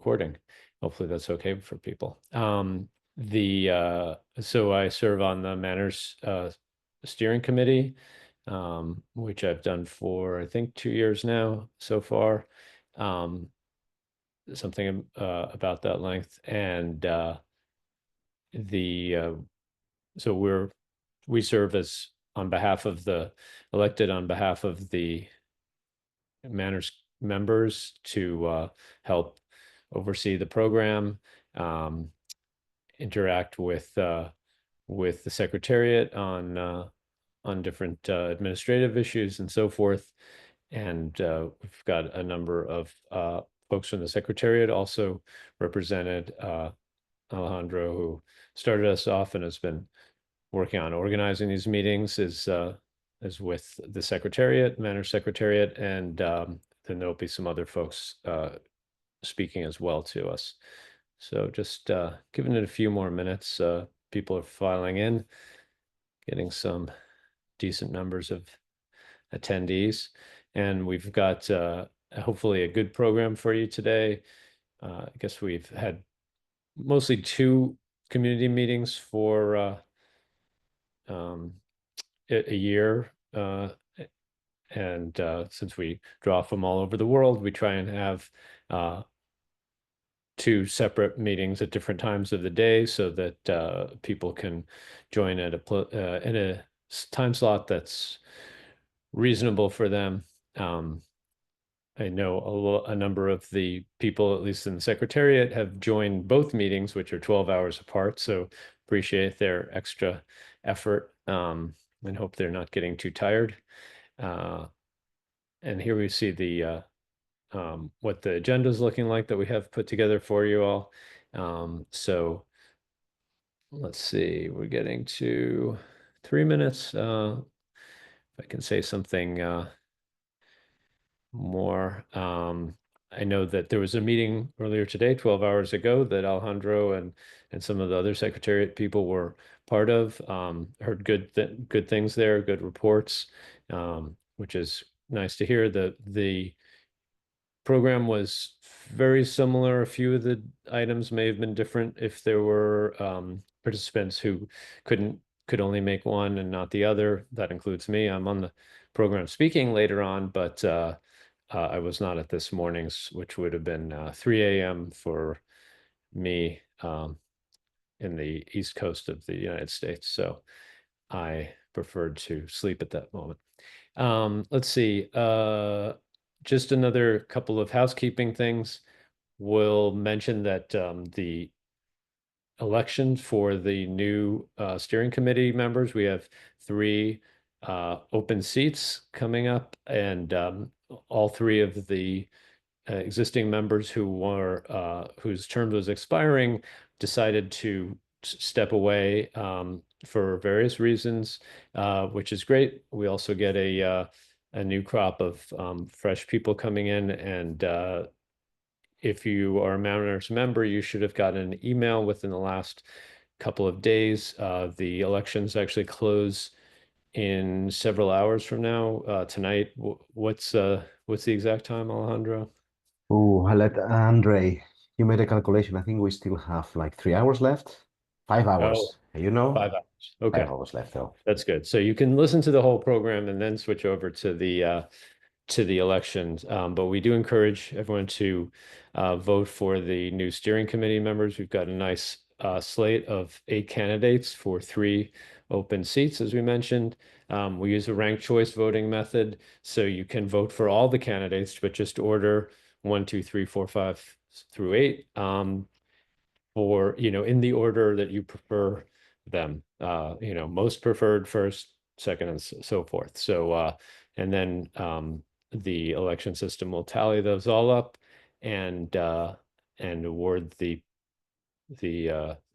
recording. Hopefully that's okay for people. So I serve on the MANRS steering committee, which I've done for I think 2 years now so far. Something about that length. And the so we serve as on behalf of the elected on behalf of the MANRS members to help oversee the program, um, interact with the secretariat on different administrative issues and so forth. And we've got a number of folks from the secretariat also represented. Alejandro, who started us off and has been working on organizing these meetings, is with the secretariat, MANRS secretariat, and then there'll be some other folks speaking as well to us. So just giving it a few more minutes. People are filing in, getting some decent numbers of attendees, and we've got hopefully a good program for you today. I guess we've had mostly 2 community meetings for a year. And since we draw from all over the world, we try and have 2 separate meetings at different times of the day so that people can join at in a time slot that's reasonable for them. I know a number of the people, at least in the secretariat, have joined both meetings, which are 12 hours apart. So appreciate their extra effort, and hope they're not getting too tired. And here we see the what the agenda is looking like that we have put together for you all. So let's see, we're getting to 3 minutes. If I can say something more. I know that there was a meeting earlier today, 12 hours ago, that Alejandro and some of the other secretariat people were part of. Heard good things there, good reports, which is nice to hear. The program was very similar. A few of the items may have been different if there were participants who could only make one and not the other. That includes me. I'm on the program speaking later on, but I was not at this morning's, which would have been 3 a.m. for me in the East Coast of the United States. So I preferred to sleep at that moment. Let's see. Just another couple of housekeeping things. We'll mention that the election for the new steering committee members, we have 3 open seats coming up, and all 3 of the existing members whose term was expiring decided to step away for various reasons, which is great. We also get a new crop of fresh people coming in, and if you are a MANRS member, you should have gotten an email within the last couple of days. The elections actually close in several hours from now. Tonight, what's the exact time, Alejandro? Oh, I let Andre, you made a calculation. I think we still have like 3 hours left. 5 hours. Oh, You know, 5 hours. five Okay, hours left though. that's good. So you can listen to the whole program and then switch over to the elections. But we do encourage everyone to vote for the new steering committee members. We've got a nice slate of 8 candidates for 3 open seats, as we mentioned. We use a ranked choice voting method, so you can vote for all the candidates, but just order 1, 2, 3, 4, 5 through 8, or in the order that you prefer them. Most preferred first, second, and so forth. So and then the election system will tally those all up and award the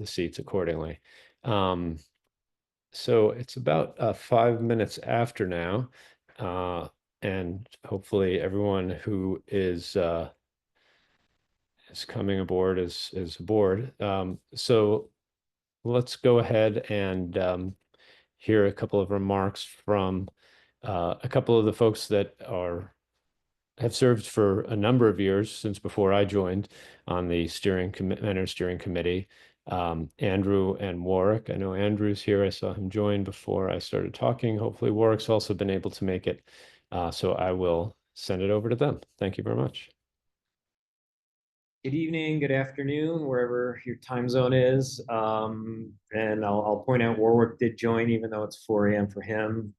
seats accordingly. So it's about 5 minutes after now, and hopefully everyone who is coming aboard is aboard. So let's go ahead and hear a couple of remarks from a couple of the folks that are have served for a number of years since before I joined on the MANRS steering committee. Andrew and Warwick. I know Andrew's here. I saw him join before I started talking. Hopefully Warwick's also been able to make it. So I will send it over to them. Thank you very much. Good evening, good afternoon, wherever your time zone is. And I'll point out Warwick did join, even though it's 4 a.m. for him.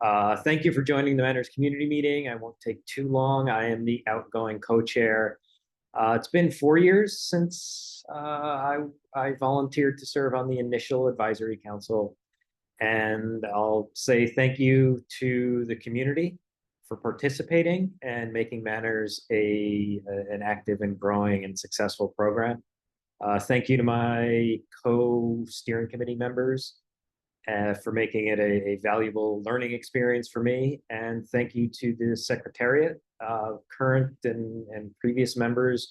Thank you for joining the MANRS Community Meeting. I won't take too long. I am the outgoing co-chair. It's been 4 years since I volunteered to serve on the initial advisory council. And I'll say thank you to the community for participating and making MANRS an active and growing and successful program. Thank you to my co-steering committee members for making it a valuable learning experience for me. And thank you to the secretariat, current and previous members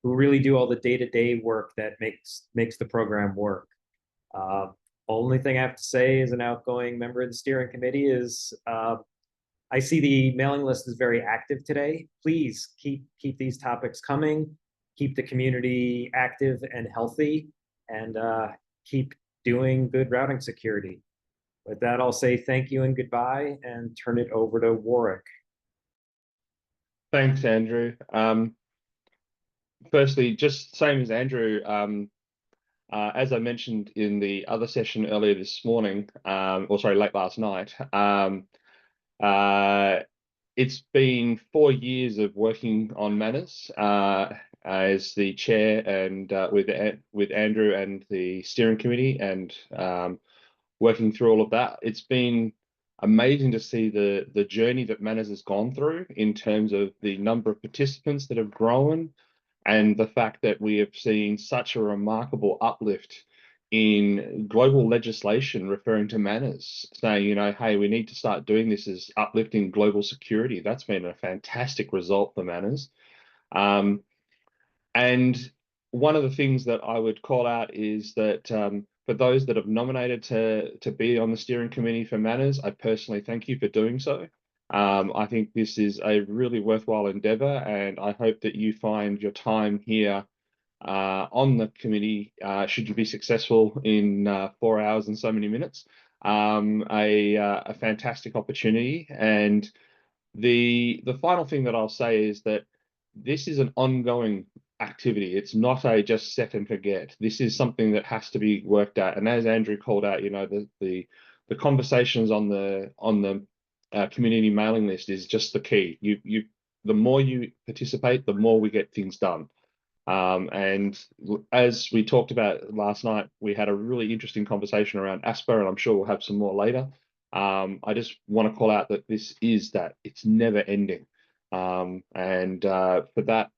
who really do all the day-to-day work that makes the program work. Only thing I have to say as an outgoing member of the steering committee is I see the mailing list is very active today. Please keep these topics coming, keep the community active and healthy, and keep doing good routing security. With that, I'll say thank you and goodbye and turn it over to Warwick. Thanks, Andrew. Firstly, just same as Andrew, as I mentioned in the other session earlier this morning, or sorry, late last night, it's been 4 years of working on MANRS as the chair and with Andrew and the steering committee and working through all of that. It's been amazing to see the journey that MANRS has gone through in terms of the number of participants that have grown, and the fact that we have seen such a remarkable uplift in global legislation referring to MANRS, saying, you know, hey, we need to start doing this as uplifting global security. That's been a fantastic result for MANRS. And one of the things that I would call out is that for those that have nominated to be on the steering committee for MANRS, I personally thank you for doing so. I think this is a really worthwhile endeavor, and I hope that you find your time here on the committee, should you be successful in 4 hours and so many minutes, a fantastic opportunity. And the final thing that I'll say is that this is an ongoing activity. It's not a just set and forget. This is something that has to be worked at. And as Andrew called out, you know, the conversations on the community mailing list is just the key. The more you participate, the more we get things done. And as we talked about last night, we had a really interesting conversation around ASPA, and I'm sure we'll have some more later. I just want to call out that this is that it's never ending. For that,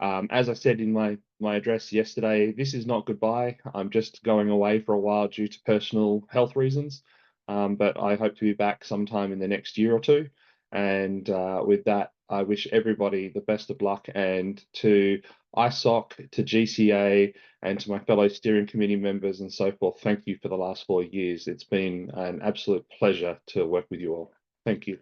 as I said in my address yesterday, this is not goodbye. I'm just going away for a while due to personal health reasons. But I hope to be back sometime in the next year or two. And with that, I wish everybody the best of luck, and to ISOC, to GCA, and to my fellow steering committee members and so forth, thank you for the last 4 years. It's been an absolute pleasure to work with you all. Thank you.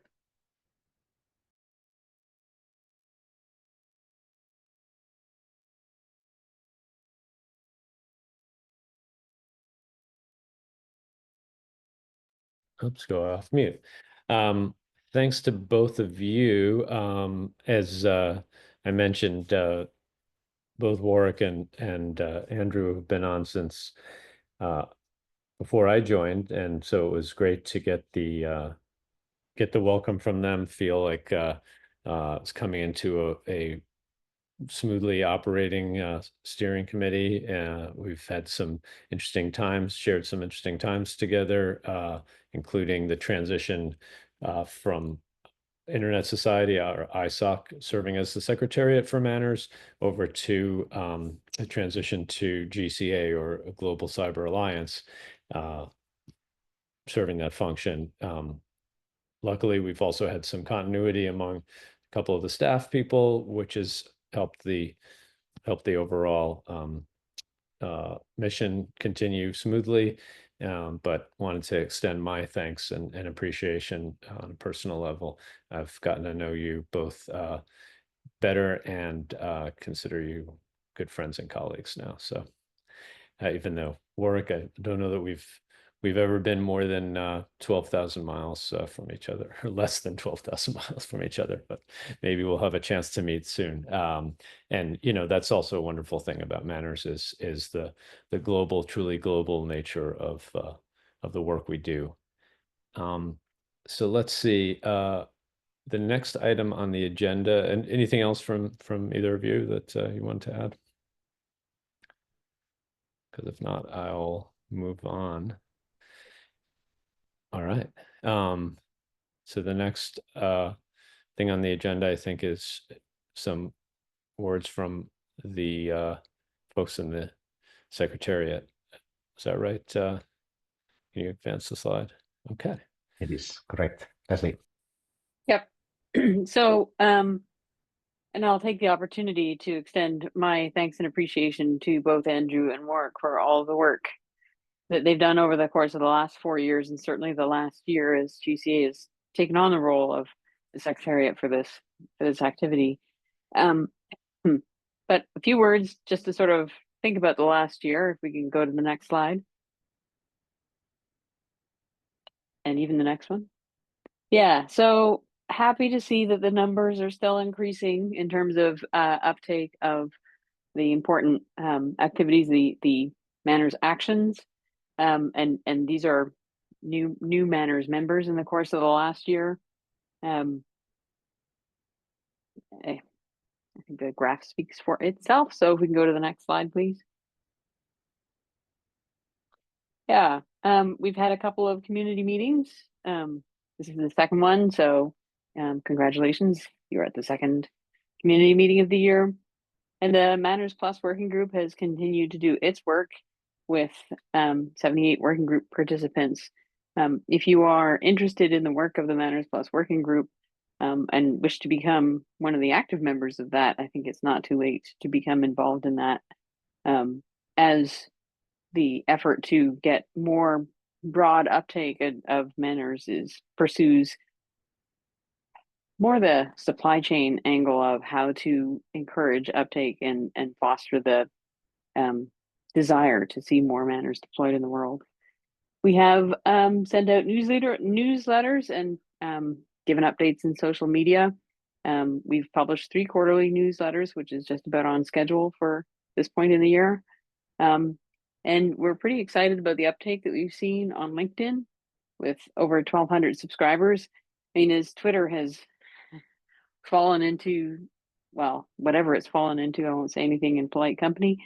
Oops, go off mute. Thanks to both of you. As I mentioned, both Warwick and Andrew have been on since before I joined, and so it was great to get the welcome from them. Feel like it's coming into a smoothly operating steering committee. We've had some interesting times, shared some interesting times together, including the transition from Internet Society, or ISOC, serving as the secretariat for MANRS, over to a transition to GCA, or a Global Cyber Alliance, serving that function. Luckily, we've also had some continuity among a couple of the staff people, which has helped the overall mission continue smoothly. But wanted to extend my thanks and appreciation on a personal level. I've gotten to know you both better and consider you good friends and colleagues now. So even though Warwick, I don't know that we've ever been more than 12,000 miles from each other, or less than 12,000 miles from each other, but maybe we'll have a chance to meet soon. And that's also a wonderful thing about Manners is the global, truly global nature of the work we do. So let's see. The next item on the agenda, and anything else from either of you that you want to add? Because if not, I'll move on. All right. So the next thing on the agenda, I think, is some words from the folks in the secretariat. Is that right? Can you advance the slide? Okay. It is correct. Leslie. Yep. So, and I'll take the opportunity to extend my thanks and appreciation to both Andrew and Warwick for all the work that they've done over the course of the last 4 years, and certainly the last year as GCA has taken on the role of the secretariat for this activity. But a few words just to sort of think about the last year, if we can go to the next slide. And even the next one. Yeah, so happy to see that the numbers are still increasing in terms of uptake of the important activities, the MANRS actions, and these are new MANRS members in the course of the last year. I think the graph speaks for itself. So if we can go to the next slide, please. Yeah, we've had a couple of community meetings. This is the second one, so congratulations. You're at the second community meeting of the year. And the MANRS Plus working group has continued to do its work with 78 working group participants. If you are interested in the work of the MANRS Plus working group and wish to become one of the active members of that, I think it's not too late to become involved in that, as the effort to get more broad uptake of MANRS pursues more the supply chain angle of how to encourage uptake and foster the desire to see more MANRS deployed in the world. We have sent out newsletters and given updates in social media. We've published 3 quarterly newsletters, which is just about on schedule for this point in the year. And we're pretty excited about the uptake that we've seen on LinkedIn with over 1,200 subscribers. I mean, as Twitter has fallen into, well, whatever it's fallen into, I won't say anything in polite company.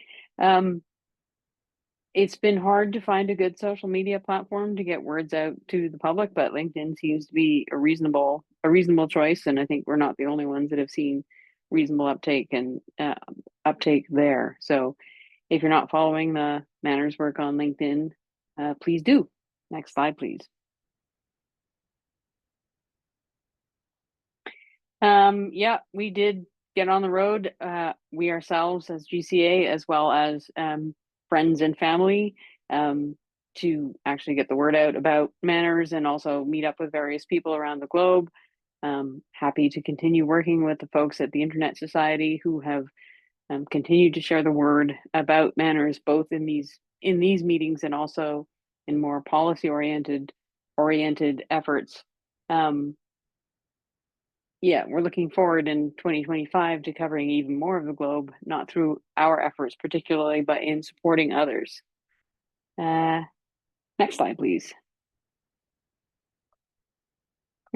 It's been hard to find a good social media platform to get words out to the public, but LinkedIn seems to be a reasonable choice, and I think we're not the only ones that have seen reasonable uptake and uptake there. So if you're not following the MANRS work on LinkedIn, please do. Next slide, please. Yeah, we did get on the road. We ourselves as GCA, as well as friends and family, to actually get the word out about MANRS and also meet up with various people around the globe. Happy to continue working with the folks at the Internet Society who have continued to share the word about MANRS, both in these meetings and also in more policy oriented efforts. Yeah, we're looking forward in 2025 to covering even more of the globe, not through our efforts particularly, but in supporting others. Next slide, please.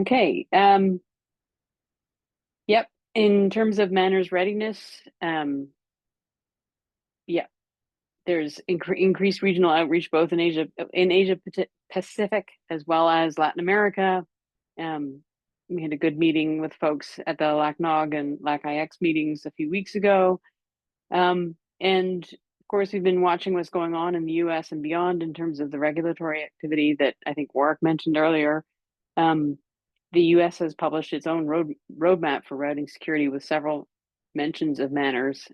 Okay. Yep. In terms of MANRS readiness, yeah, there's increased regional outreach both in Asia Pacific as well as Latin America. We had a good meeting with folks at the LACNOG and LAC-IX meetings a few weeks ago. And of course, we've been watching what's going on in the US and beyond in terms of the regulatory activity that I think Warwick mentioned earlier. The US has published its own roadmap for routing security with several mentions of MANRS.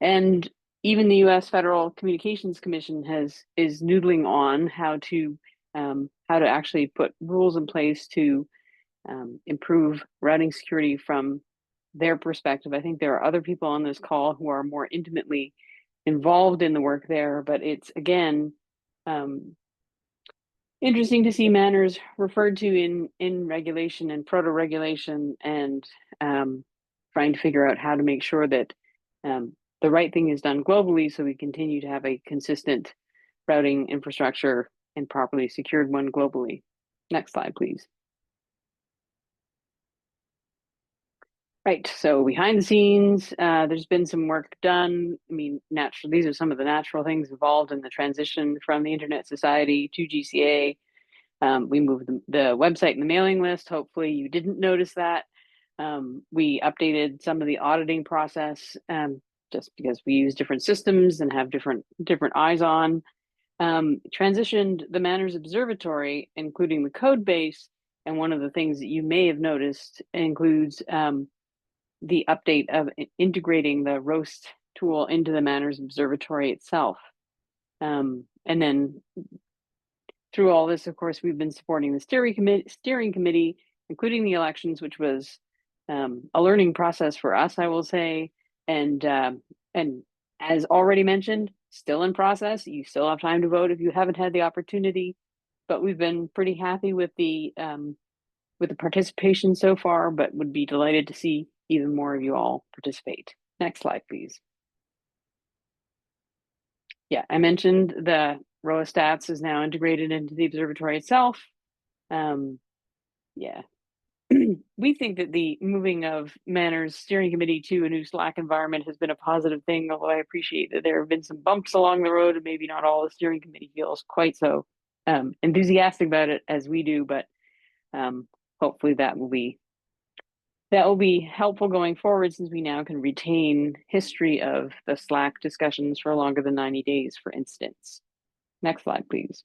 And even the US Federal Communications Commission is noodling on how to actually put rules in place to improve routing security from their perspective. I think there are other people on this call who are more intimately involved in the work there, but it's again interesting to see MANRS referred to in regulation and proto-regulation, and trying to figure out how to make sure that the right thing is done globally, so we continue to have a consistent routing infrastructure and properly secured one globally. Next slide, please. Right, so behind the scenes, there's been some work done. I mean, these are some of the natural things involved in the transition from the Internet Society to GCA. We moved the website and the mailing list. Hopefully you didn't notice that. We updated some of the auditing process, just because we use different systems and have different eyes on. Transitioned the MANRS Observatory, including the code base. And one of the things that you may have noticed includes the update of integrating the roast tool into the MANRS Observatory itself. And then through all this, of course, we've been supporting the steering committee, including the elections, which was a learning process for us, I will say. And as already mentioned, still in process. You still have time to vote if you haven't had the opportunity. But we've been pretty happy with the participation so far, but would be delighted to see even more of you all participate. Next slide, please. Yeah, I mentioned the ROA stats is now integrated into the observatory itself. Yeah, we think that the moving of MANRS steering committee to a new Slack environment has been a positive thing, although I appreciate that there have been some bumps along the road, and maybe not all the steering committee feels quite so enthusiastic about it as we do, but hopefully that will be helpful going forward, since we now can retain history of the Slack discussions for longer than 90 days, for instance. Next slide, please.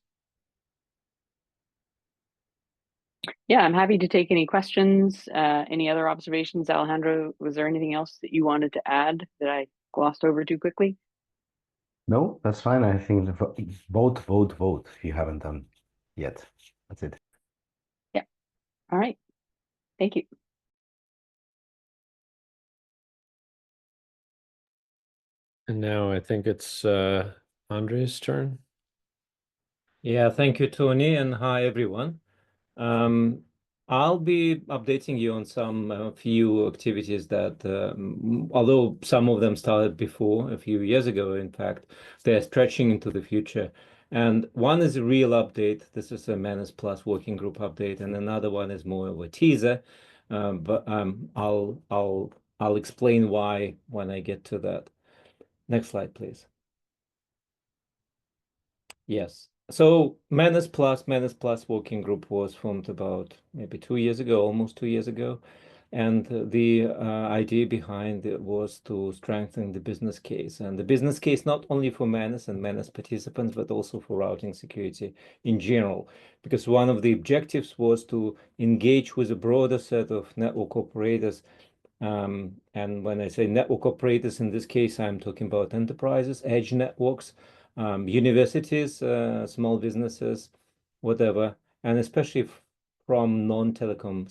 Yeah, I'm happy to take any questions, any other observations. Alejandro, was there anything else that you wanted to add that I glossed over too quickly? No, that's fine. I think vote if you haven't done yet. That's it. Yeah. All right. Thank you. And now I think it's Andre's turn. Yeah, thank you, Tony, and hi, everyone. I'll be updating you on some few activities that, although some of them started before, a few years ago, in fact, they're stretching into the future. And one is a real update. This is a MANRS Plus working group update, and another one is more of a teaser. But I'll explain why when I get to that. Next slide, please. Yes. So MANRS Plus working group was formed about maybe 2 years ago, almost 2 years ago. And the idea behind it was to strengthen the business case. And the business case not only for MANRS and MANRS participants, but also for routing security in general. Because one of the objectives was to engage with a broader set of network operators. And when I say network operators, in this case, I'm talking about enterprises, edge networks, universities, small businesses, whatever, and especially from non-telecom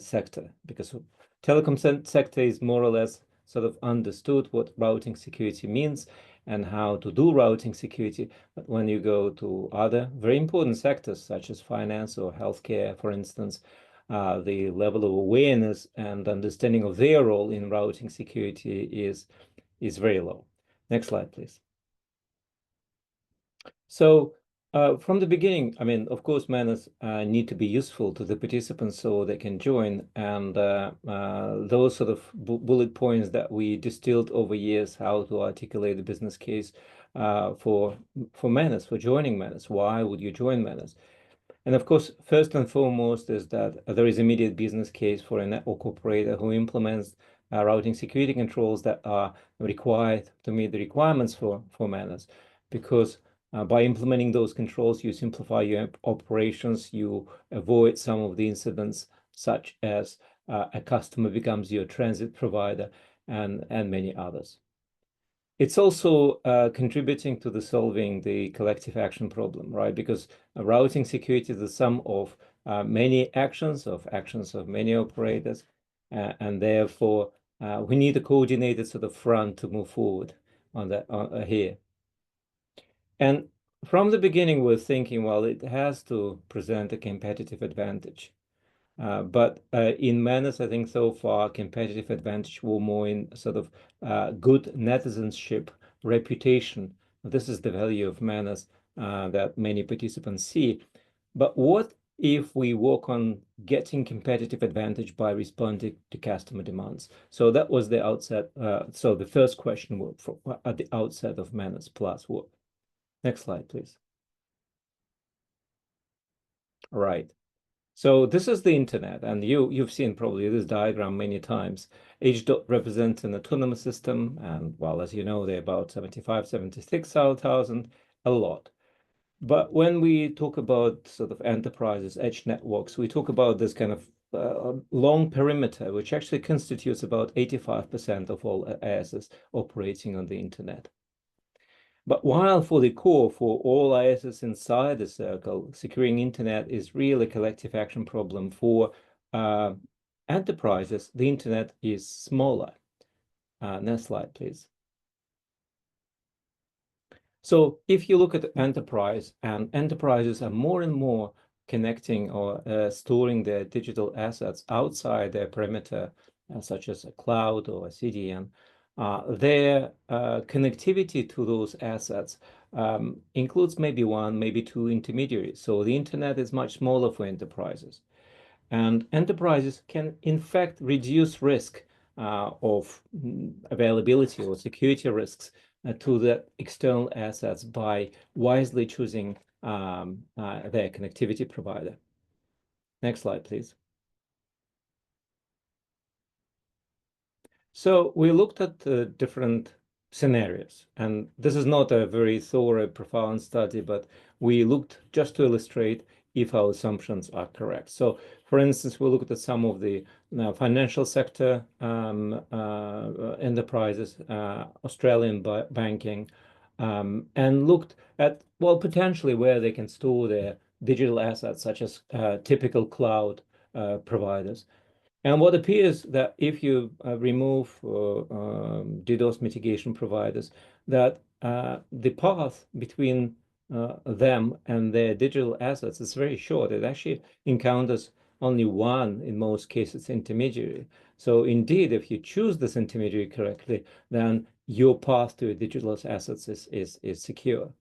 sector, because telecom sector is more or less sort of understood what routing security means and how to do routing security. But when you go to other very important sectors, such as finance or healthcare, for instance, the level of awareness and understanding of their role in routing security is very low. Next slide, please. So from the beginning, I mean, of course, MANRS need to be useful to the participants so they can join. And those sort of bullet points that we distilled over years, how to articulate the business case for MANRS, for joining MANRS. Why would you join MANRS? And of course, first and foremost is that there is immediate business case for a network operator who implements routing security controls that are required to meet the requirements for MANRS. Because by implementing those controls, you simplify your operations, you avoid some of the incidents, such as a customer becomes your transit provider and many others. It's also contributing to the solving the collective action problem, right? Because routing security is the sum of many actions of many operators. and therefore we need a coordinated sort of front to move forward on that here. And from the beginning, we're thinking, well, it has to present a competitive advantage. But in MANRS, I think so far, competitive advantage were more in sort of good netizenship, reputation. This is the value of MANRS that many participants see. But what if we work on getting competitive advantage by responding to customer demands? So that was the outset. So the first question at the outset of MANRS Plus work. Next slide, please. All right. So this is the internet, and you've seen probably this diagram many times. Each dot represents an autonomous system, and well, as you know, they're about 75, 76,000, a lot. But when we talk about sort of enterprises, edge networks, we talk about this kind of long perimeter, which actually constitutes about 85% of all ISs operating on the internet. But while for the core, for all ISs inside the circle, securing internet is really a collective action problem for enterprises, the internet is smaller. Next slide, please. So if you look at enterprise, and enterprises are more and more connecting or storing their digital assets outside their perimeter, such as a cloud or a CDN, their connectivity to those assets includes maybe one, maybe two intermediaries. So the internet is much smaller for enterprises. And enterprises can, in fact, reduce risk of availability or security risks to the external assets by wisely choosing their connectivity provider. Next slide, please. So we looked at different scenarios, and this is not a very thorough, profound study, but we looked just to illustrate if our assumptions are correct. So, for instance, we looked at some of the financial sector enterprises, Australian banking, and looked at, well, potentially where they can store their digital assets, such as typical cloud providers. And what appears that if you remove DDoS mitigation providers, that the path between them and their digital assets is very short. It actually encounters only one, in most cases, intermediary. So indeed, if you choose this intermediary correctly, then your path to your digital assets is secure.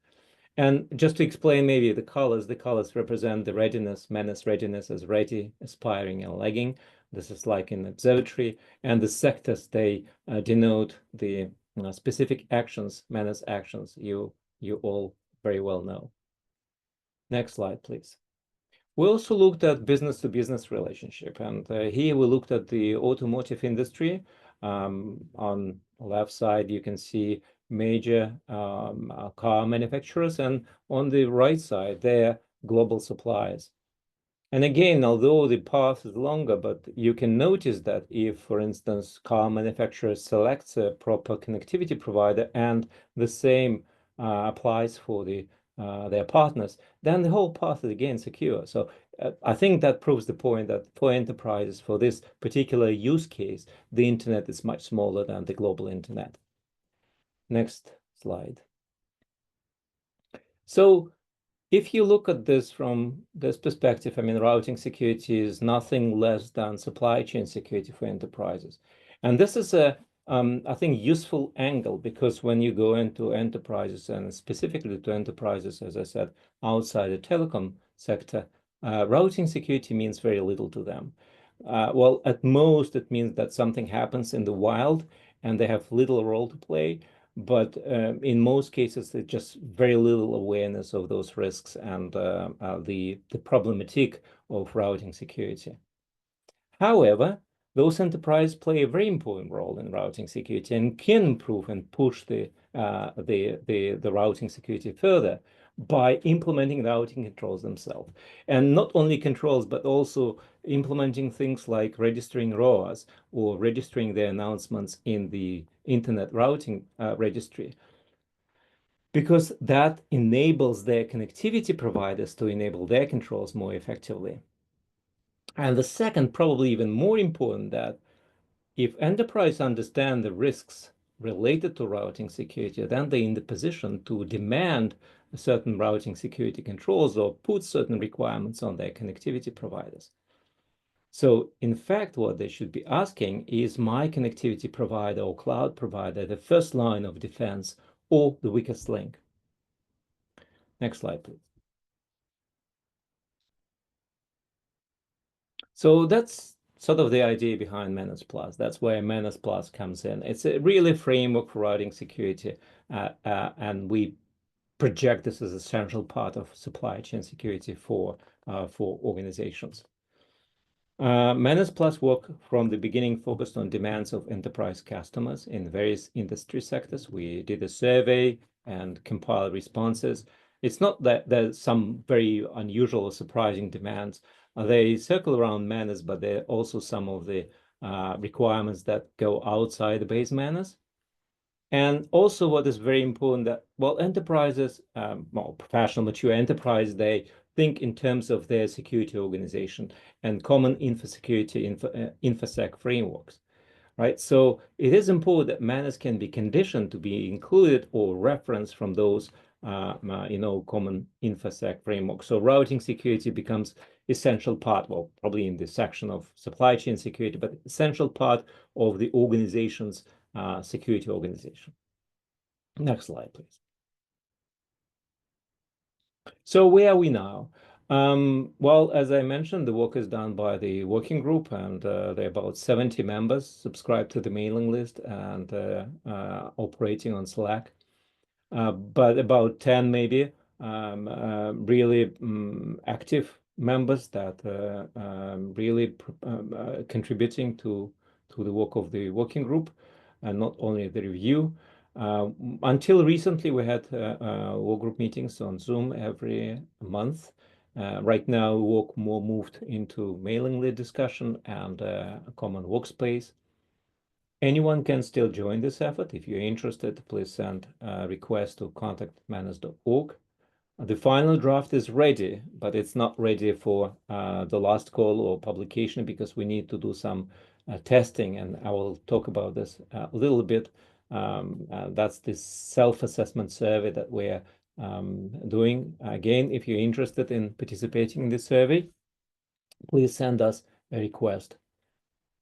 And just to explain maybe the colors represent the readiness, MANRS readiness as ready, aspiring, and lagging. This is like an observatory. And the sectors, they denote the specific actions, MANRS actions you all very well know. Next slide, please. We also looked at business-to-business relationship. And here we looked at the automotive industry. On the left side, you can see major car manufacturers, and on the right side, they're global suppliers. And again, although the path is longer, but you can notice that if, for instance, car manufacturer selects a proper connectivity provider, and the same applies for their partners, then the whole path is again secure. So I think that proves the point that for enterprises, for this particular use case, the internet is much smaller than the global internet. Next slide. So if you look at this from this perspective, I mean, routing security is nothing less than supply chain security for enterprises. And this is a, I think, useful angle, because when you go into enterprises, and specifically to enterprises, as I said, outside the telecom sector, routing security means very little to them. Well, at most, it means that something happens in the wild and they have little role to play. But in most cases, there's just very little awareness of those risks and the problematic of routing security. However, those enterprises play a very important role in routing security and can improve and push the routing security further by implementing routing controls themselves. And not only controls, but also implementing things like registering ROAs or registering their announcements in the Internet Routing Registry, because that enables their connectivity providers to enable their controls more effectively. And the second, probably even more important, that if enterprise understand the risks related to routing security, then they're in the position to demand certain routing security controls or put certain requirements on their connectivity providers. So in fact, what they should be asking is my connectivity provider or cloud provider the first line of defense or the weakest link? Next slide, please. So that's sort of the idea behind MANRS Plus. That's where MANRS Plus comes in. It's a really framework for routing security, and we project this as an essential part of supply chain security for organizations. MANRS Plus work from the beginning focused on demands of enterprise customers in various industry sectors. We did a survey and compiled responses. It's not that there's some very unusual or surprising demands. They circle around MANRS, but there are also some of the requirements that go outside the base MANRS. And also what is very important that, well, enterprises, well, professional, mature enterprise, they think in terms of their security organization and common infosec frameworks, right? So it is important that MANRS can be conditioned to be included or referenced from those, common infosec frameworks. So routing security becomes essential part, well, probably in the section of supply chain security, but essential part of the organization's security organization. Next slide, please. So where are we now? Well, as I mentioned, the work is done by the working group, and there are about 70 members subscribed to the mailing list and operating on Slack. But about 10 maybe really active members that really contributing to the work of the working group, and not only the review. Until recently, we had work group meetings on Zoom every month. Right now, work more moved into mailing list discussion and a common workspace. Anyone can still join this effort. If you're interested, please send a request to contact@manrs.org. The final draft is ready, but it's not ready for the last call or publication because we need to do some testing, and I will talk about this a little bit. That's the self-assessment survey that we're doing. Again, if you're interested in participating in this survey, please send us a request.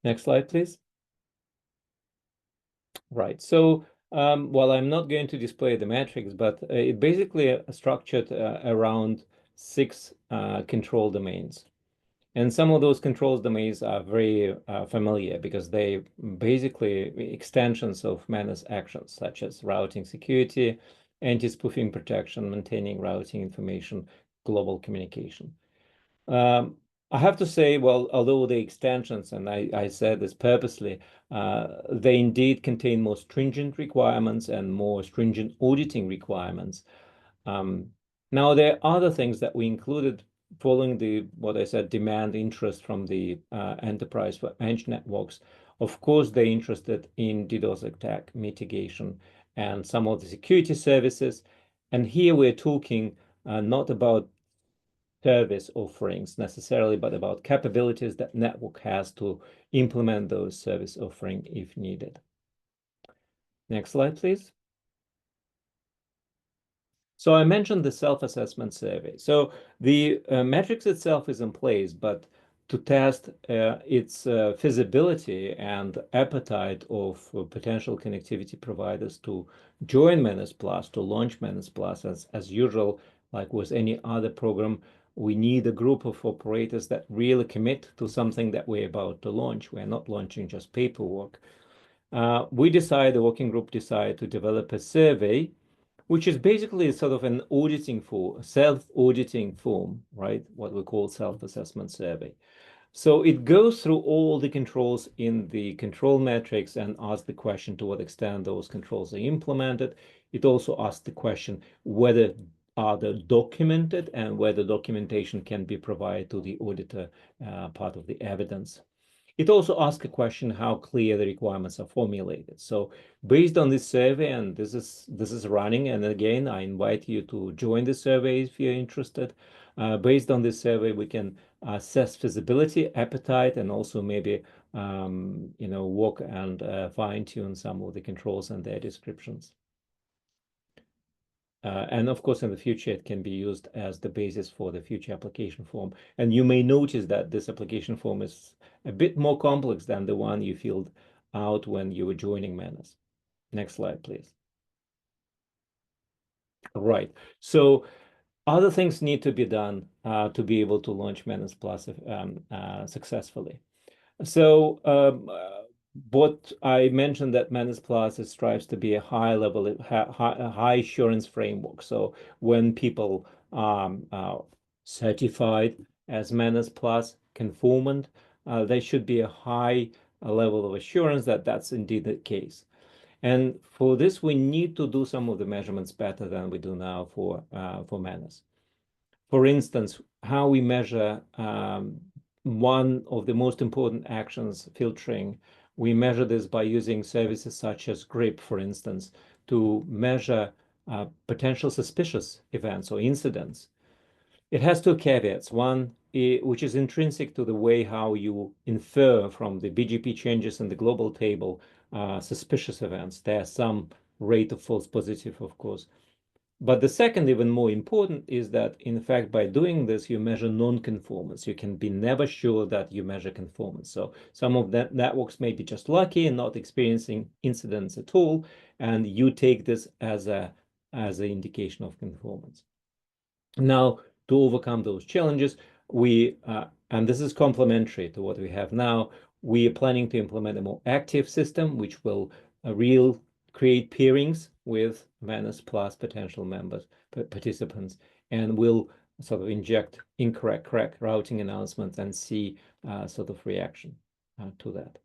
Next slide, please. Right. So, well, I'm not going to display the metrics, but it basically structured around 6 control domains. And some of those controls domains are very familiar because they basically extensions of MANRS actions, such as routing security, anti-spoofing protection, maintaining routing information, global communication. I have to say, well, although the extensions, and I said this purposely, they indeed contain more stringent requirements and more stringent auditing requirements. Now, there are other things that we included following what I said, demand interest from the enterprise for edge networks. Of course, they're interested in DDoS attack mitigation and some of the security services. And here we're talking not about service offerings necessarily, but about capabilities that network has to implement those service offering if needed. Next slide, please. So I mentioned the self-assessment survey. So the metrics itself is in place, but to test its feasibility and appetite of potential connectivity providers to join MANRS Plus, to launch MANRS Plus, as usual, like with any other program, we need a group of operators that really commit to something that we're about to launch. We're not launching just paperwork. The working group decided to develop a survey, which is basically sort of an self-auditing form, right? What we call self-assessment survey. So it goes through all the controls in the control metrics and asks the question to what extent those controls are implemented. It also asks the question whether are they documented and whether documentation can be provided to the auditor, part of the evidence. It also asks a question how clear the requirements are formulated. So based on this survey, and this is running, and again, I invite you to join the survey if you're interested. Based on this survey, we can assess feasibility, appetite, and also maybe work and fine tune some of the controls and their descriptions. And of course, in the future, it can be used as the basis for the future application form. And you may notice that this application form is a bit more complex than the one you filled out when you were joining MANRS. Next slide, please. Right. So other things need to be done to be able to launch MANRS Plus successfully. So what I mentioned that MANRS Plus strives to be a high level, high assurance framework. So when people are certified as MANRS Plus conformant, there should be a high level of assurance that that's indeed the case. And for this, we need to do some of the measurements better than we do now for MANRS. For instance, how we measure one of the most important actions, filtering. We measure this by using services such as GRIP, for instance, to measure potential suspicious events or incidents. It has two caveats. One, which is intrinsic to the way how you infer from the BGP changes in the global table suspicious events. There's some rate of false positive, of course. But the second, even more important, is that, in fact, by doing this, you measure non-conformance. You can be never sure that you measure conformance. So some of that networks may be just lucky and not experiencing incidents at all, and you take this as an indication of conformance. Now, to overcome those challenges, and this is complementary to what we have now, we are planning to implement a more active system, which will create peerings with MANRS Plus potential members, participants, and will sort of inject correct routing announcements and see sort of reaction to that.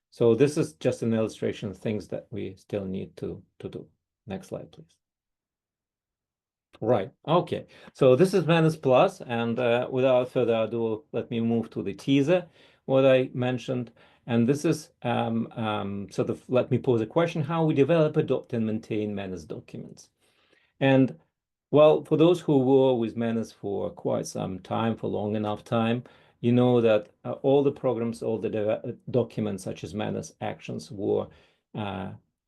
So this is just an illustration of things that we still need to do. Next slide, please. Right. Okay. So this is MANRS Plus, and without further ado, let me move to the teaser, what I mentioned. And this is sort of, let me pose a question: how we develop, adopt, and maintain MANRS documents. And well, for those who were with MANRS for quite some time, for long enough time, you know that all the programs, all the documents such as MANRS actions were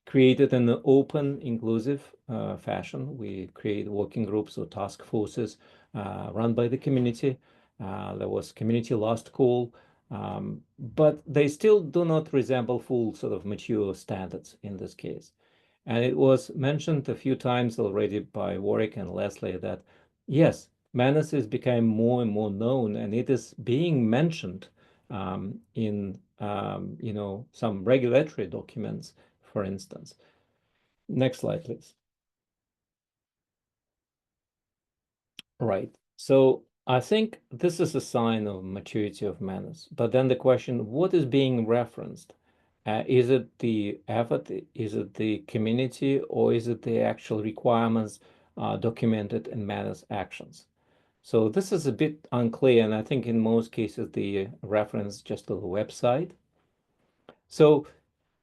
created in an open, inclusive fashion. We create working groups or task forces run by the community. There was community last call, but they still do not resemble full sort of mature standards in this case. And it was mentioned a few times already by Warwick and Leslie that, yes, MANRS is becoming more and more known, and it is being mentioned in some regulatory documents, for instance. Next slide, please. Right. So I think this is a sign of maturity of MANRS. But then the question, what is being referenced? Is it the effort? Is it the community? Or is it the actual requirements documented in MANRS actions? So this is a bit unclear, and I think in most cases the reference just to the website. So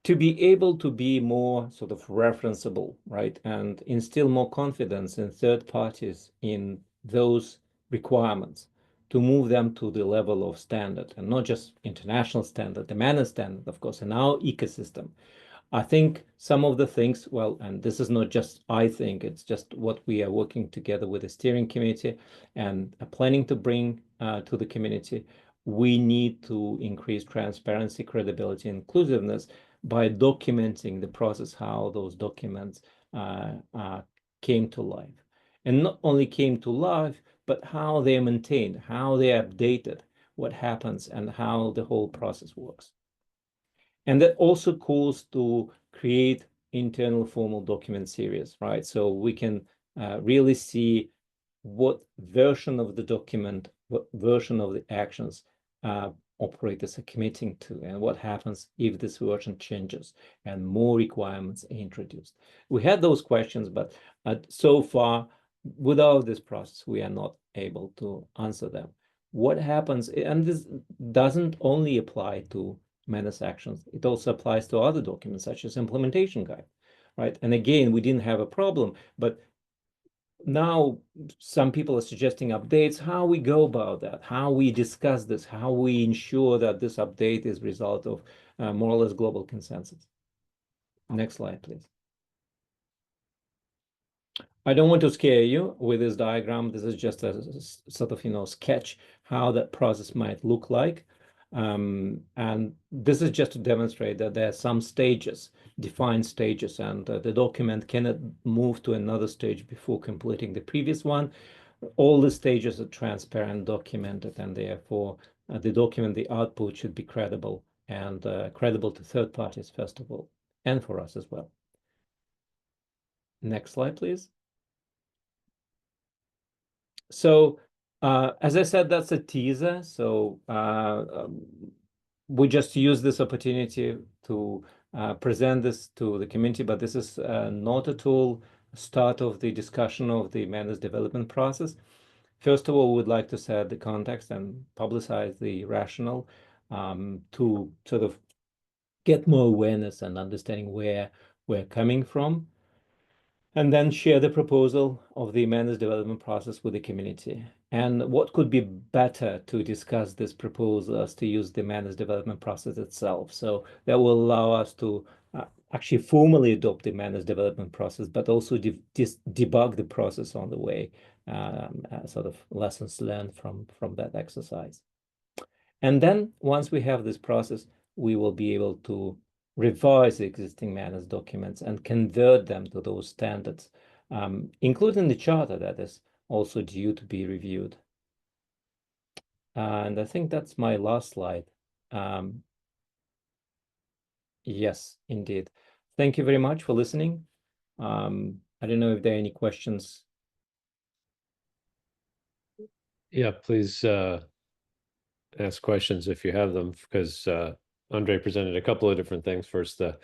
to be able to be more sort of referenceable, right, and instill more confidence in third parties in those requirements, to move them to the level of standard, and not just international standard, the MANRS standard, of course, in our ecosystem. I think some of the things, well, and this is not just I think, it's just what we are working together with the steering committee and planning to bring to the community. We need to increase transparency, credibility, inclusiveness by documenting the process, how those documents came to life. And not only came to life, but how they're maintained, how they're updated, what happens, and how the whole process works. And that also calls to create internal formal document series, right? So we can really see what version of the document, what version of the actions operators are committing to, and what happens if this version changes and more requirements are introduced. We had those questions, but so far, without this process, we are not able to answer them. What happens, and this doesn't only apply to MANRS actions, it also applies to other documents such as implementation guide, right? And again, we didn't have a problem, but now some people are suggesting updates, how we go about that, how we discuss this, how we ensure that this update is result of more or less global consensus. Next slide, please. I don't want to scare you with this diagram. This is just a sort of, sketch how that process might look like. And this is just to demonstrate that there are some stages, defined stages, and the document cannot move to another stage before completing the previous one. All the stages are transparent, documented, and therefore the document, the output should be credible and credible to third parties, first of all, and for us as well. Next slide, please. So as I said, that's a teaser. So we just use this opportunity to present this to the community, but this is not at all start of the discussion of the MANRS development process. First of all, we would like to set the context and publicize the rationale to sort of get more awareness and understanding where we're coming from, and then share the proposal of the MANRS development process with the community. And what could be better to discuss this proposal as to use the MANRS development process itself. So that will allow us to actually formally adopt the MANRS development process, but also debug the process on the way, sort of lessons learned from that exercise. And then once we have this process, we will be able to revise the existing MANRS documents and convert them to those standards, including the charter that is also due to be reviewed. And I think that's my last slide. Yes, indeed. Thank you very much for listening. I don't know if there are any questions. Yeah, please ask questions if you have them, because Andre presented a couple of different things. First, the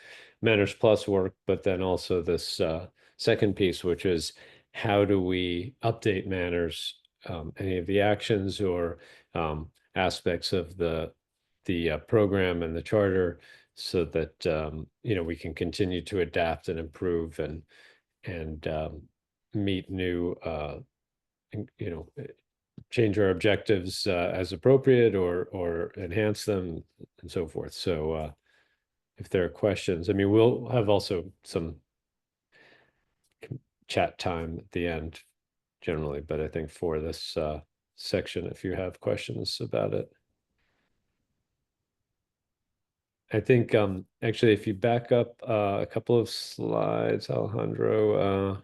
MANRS Plus work, but then also this second piece, which is how do we update MANRS, any of the actions or aspects of the program and the charter, so that we can continue to adapt and improve and meet new change our objectives as appropriate or enhance them and so forth. So if there are questions, I mean, we'll have also some chat time at the end generally, but I think for this section, if you have questions about it. I think actually, if you back up a couple of slides, Alejandro,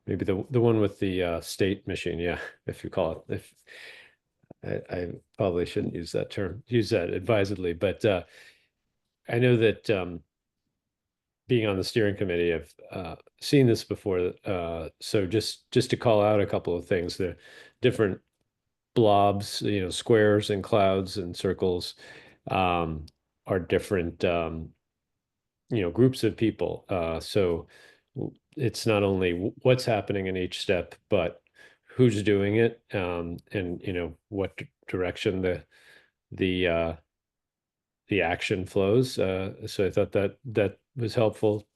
maybe the one with the state machine, yeah, if you call it. If I probably shouldn't use that term, use that advisedly, but I know that being on the steering committee, I've seen this before. So just to call out a couple of things, the different blobs, squares and clouds and circles are different, groups of people. So it's not only what's happening in each step, but who's doing it, and what direction the action flows. So I thought that was helpful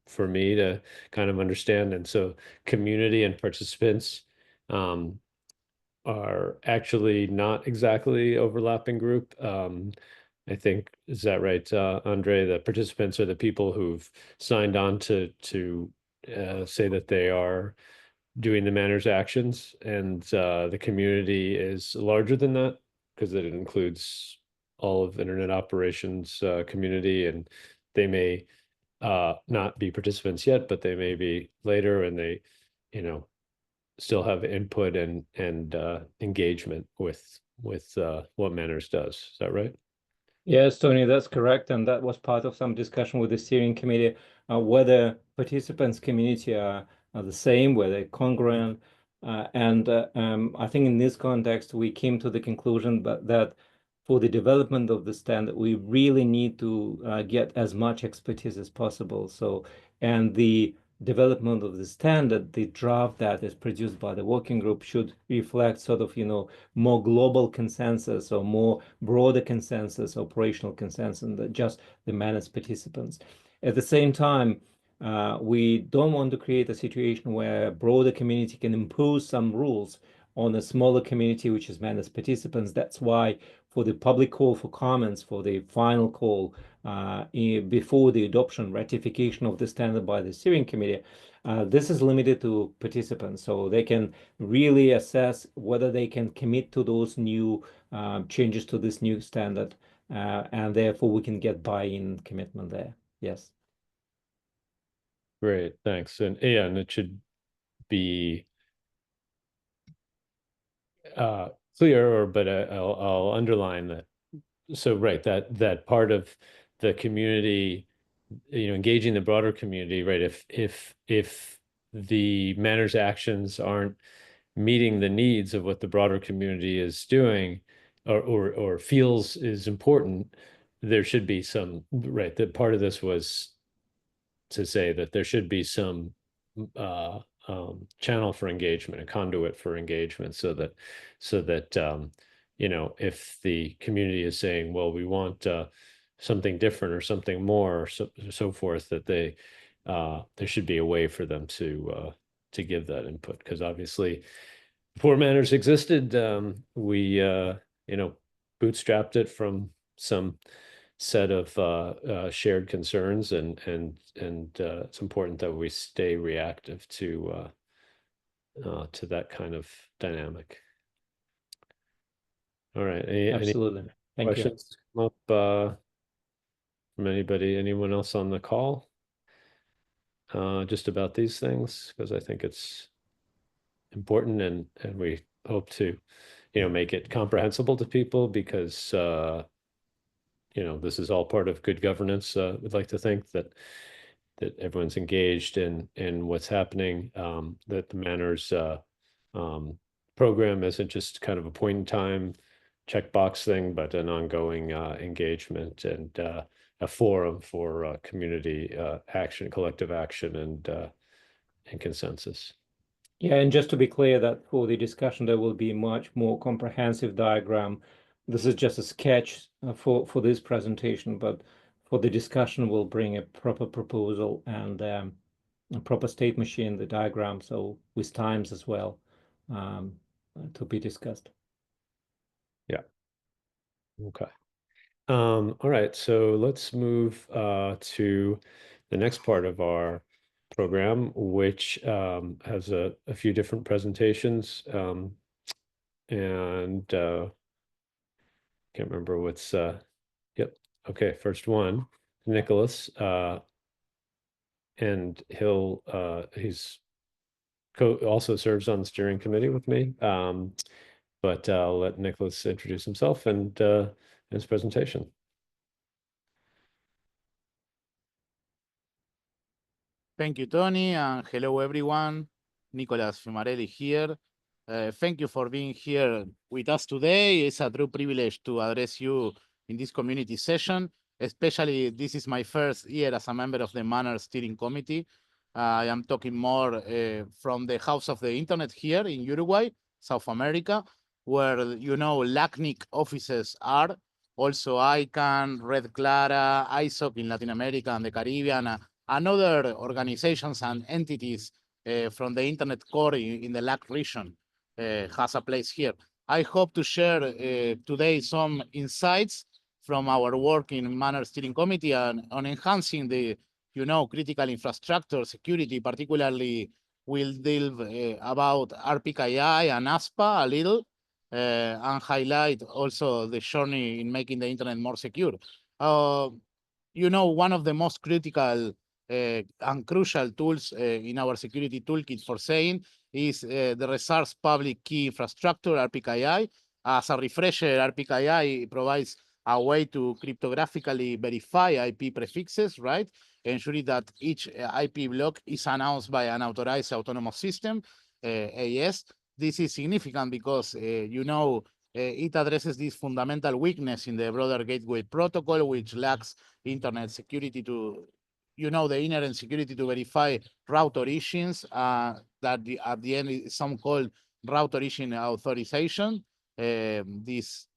for me to kind of understand. And so community and participants are actually not exactly overlapping group. I think, is that right, Andre? The participants are the people who've signed on to say that they are doing the MANRS actions, and the community is larger than that because it includes all of internet operations community, and they may not be participants yet, but they may be later, and they still have input and engagement with what MANRS does. Is that right? Yes, Tony, that's correct. And that was part of some discussion with the steering committee, whether participants community are the same, whether congruent. I think in this context, we came to the conclusion that for the development of the standard, we really need to get as much expertise as possible. So, and the development of the standard, the draft that is produced by the working group should reflect sort of, more global consensus or more broader consensus, operational consensus than just the MANRS participants. At the same time, We don't want to create a situation where a broader community can impose some rules on a smaller community, which is MANRS participants. That's why for the public call for comments, for the final call before the adoption, ratification of the standard by the steering committee, this is limited to participants, so they can really assess whether they can commit to those new changes to this new standard, and therefore we can get buy-in commitment there. Yes. Great, thanks. And yeah, and it should be clear, but I'll underline that. So right, that part of the community, engaging the broader community, right? If the MANRS actions aren't meeting the needs of what the broader community is doing or feels is important, there should be some, right, that part of this was to say that there should be some channel for engagement, a conduit for engagement, so that if the community is saying, well, we want something different or something more, or so forth, that there should be a way for them to give that input. Because obviously, before MANRS existed, we bootstrapped it from some set of shared concerns, and it's important that we stay reactive to that kind of dynamic. All right, any Absolutely. Thank you. questions come up from anyone else on the call just about these things? Because I think it's important, and we hope to make it comprehensible to people, because this is all part of good governance. We'd like to think that everyone's engaged in what's happening, that the MANRS program isn't just kind of a point in time checkbox thing, but an ongoing engagement, and a forum for community action, collective action, and consensus. Yeah, and just to be clear that for the discussion, there will be much more comprehensive diagram. This is just a sketch for this presentation, but for the discussion, we'll bring a proper proposal and a proper state machine, the diagram, so with times as well, to be discussed. Yeah. Okay. All right, so let's move to the next part of our program, which has a few different presentations, and can't remember what's yep. Okay, first one, Nicholas, and he's also serves on the steering committee with me, but I'll let Nicholas introduce himself and his presentation. Thank you, Tony, and hello, everyone. Nicolas Fiumarelli here. Thank you for being here with us today. It's a true privilege to address you in this community session, especially this is my first year as a member of the MANRS Steering Committee. I am talking more from the House of the Internet here in Uruguay, South America, where, LACNIC offices are. Also, ICANN, Red Clara, ISOC in Latin America and the Caribbean, and other organizations and entities from the Internet core in the LAC region has a place here. I hope to share today some insights from our work in MANRS Steering Committee on enhancing the, critical infrastructure security. Particularly, we'll deal about RPKI and ASPA a little, and highlight also the journey in making the Internet more secure. One of the most critical and crucial tools in our security toolkit for saying is the resource public key infrastructure, RPKI. As a refresher, RPKI provides a way to cryptographically verify IP prefixes, right? Ensuring that each IP block is announced by an authorized autonomous system, AS. This is significant because, it addresses this fundamental weakness in the broader gateway protocol, which lacks internet security to, the inherent security to verify route origins, that at the end is some called route origin authorization, this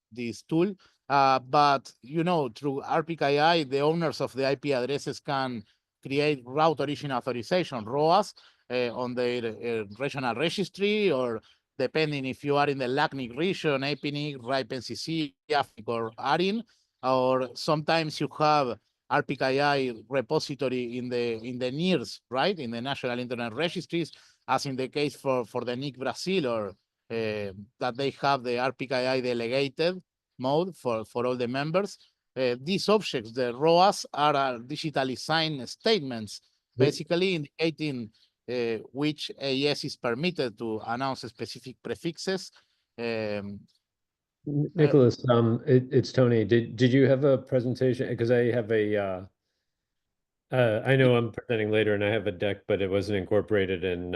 tool. But, through RPKI, the owners of the IP addresses can create route origin authorization, ROAS, on their regional registry, or depending if you are in the LACNIC region, APNIC, RIPE NCC, AFNIC, or ARIN, or sometimes you have RPKI repository in the NIRS, right, in the National Internet Registries, as in the case for the NIC Brazil, or that they have the RPKI delegated mode for all the members. These objects, the ROAS, are digitally signed statements, basically indicating which AES is permitted to announce specific prefixes. Nicholas, it's Tony. Did you have a presentation? Because I have I know I'm presenting later and I have a deck, but it wasn't incorporated in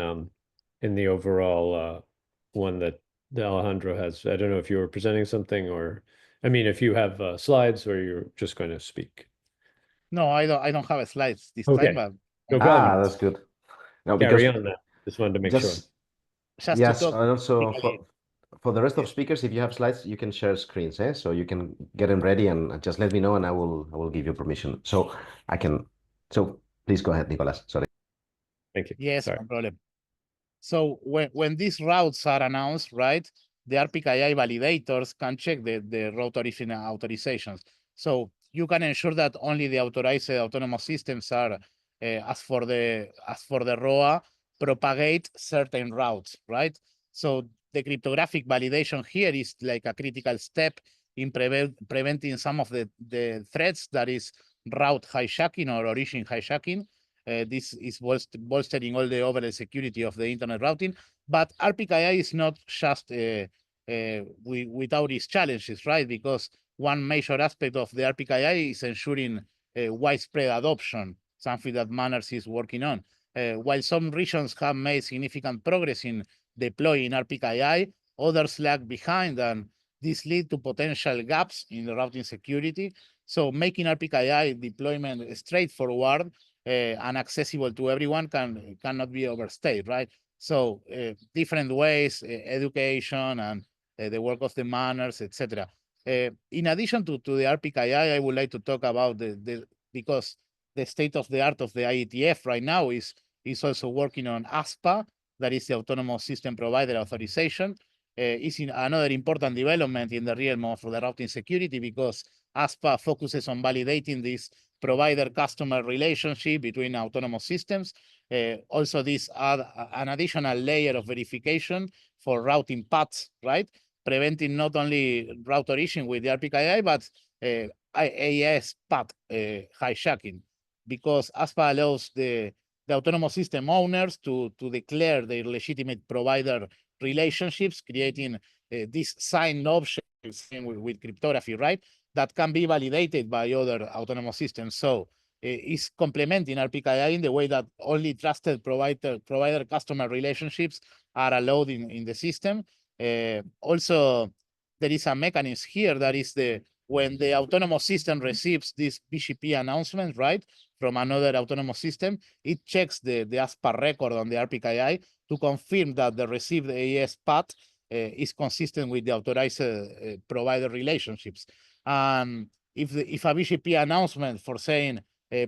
the overall one that Alejandro has. I don't know if you were presenting something, or I mean, if you have slides, or you're just going to speak. No, I don't have slides this Okay. time, but No problem. That's good. No, because Carry on that. Just wanted to make sure. just yes, to talk and also technically. for the rest of Yes. speakers, if you have slides, you can share screens, so you can get them ready and just let me know, and I will give you permission. So I can. So please go ahead, Nicolas. Sorry. Thank you. Yes, Sorry. no problem. So when these routes are announced, right, the RPKI validators can check the route origin authorizations. So you can ensure that only the authorized autonomous systems are, as for the ROA, propagate certain routes, right? So the cryptographic validation here is like a critical step in preventing some of the threats, that is route hijacking or origin hijacking. This is bolstering all the overall security of the internet routing. But RPKI is not just without its challenges, right? Because one major aspect of the RPKI is ensuring widespread adoption, something that MANRS is working on. While some regions have made significant progress in deploying RPKI, others lag behind, and this leads to potential gaps in the routing security. So making RPKI deployment straightforward and accessible to everyone cannot be overstated, right? So different ways, education, and the work of the MANRS, etc. In addition to the RPKI, I would like to talk about because the state of the art of the IETF right now is also working on ASPA, that is the Autonomous System Provider Authorization. Is another important development in the realm of the routing security, because ASPA focuses on validating this provider-customer relationship between autonomous systems. Also, this add an additional layer of verification for routing paths, right? Preventing not only route origin with the RPKI, but AES path hijacking, because ASPA allows the autonomous system owners to declare their legitimate provider relationships, creating these signed objects with cryptography, right? That can be validated by other autonomous systems. So it's complementing RPKI in the way that only trusted provider-customer relationships are allowed in the system. Also, there is a mechanism here that is when the autonomous system receives this BGP announcement, right, from another autonomous system, it checks the ASPA record on the RPKI to confirm that the received AES path is consistent with the authorized provider relationships. If a BGP announcement for saying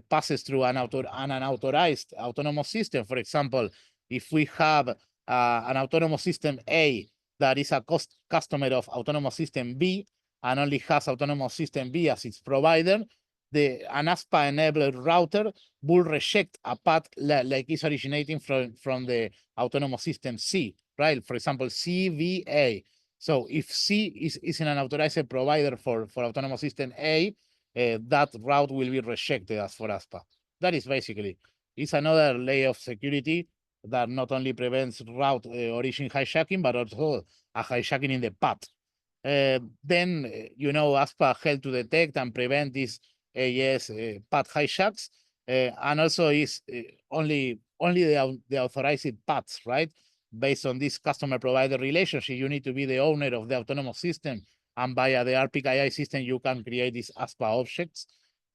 passes through an unauthorized autonomous system, for example, if we have an autonomous system A that is a customer of autonomous system B and only has autonomous system B as its provider, an ASPA-enabled router will reject a path like it's originating from the autonomous system C, right? For example, CVA. So if C is an authorized provider for autonomous system A, that route will be rejected as for ASPA. That is basically, it's another layer of security that not only prevents route origin hijacking, but also a hijacking in the path. Then, ASPA help to detect and prevent these AES path hijacks, and also is only the authorized paths, right? Based on this customer-provider relationship, you need to be the owner of the autonomous system, and via the RPKI system, you can create these ASPA objects.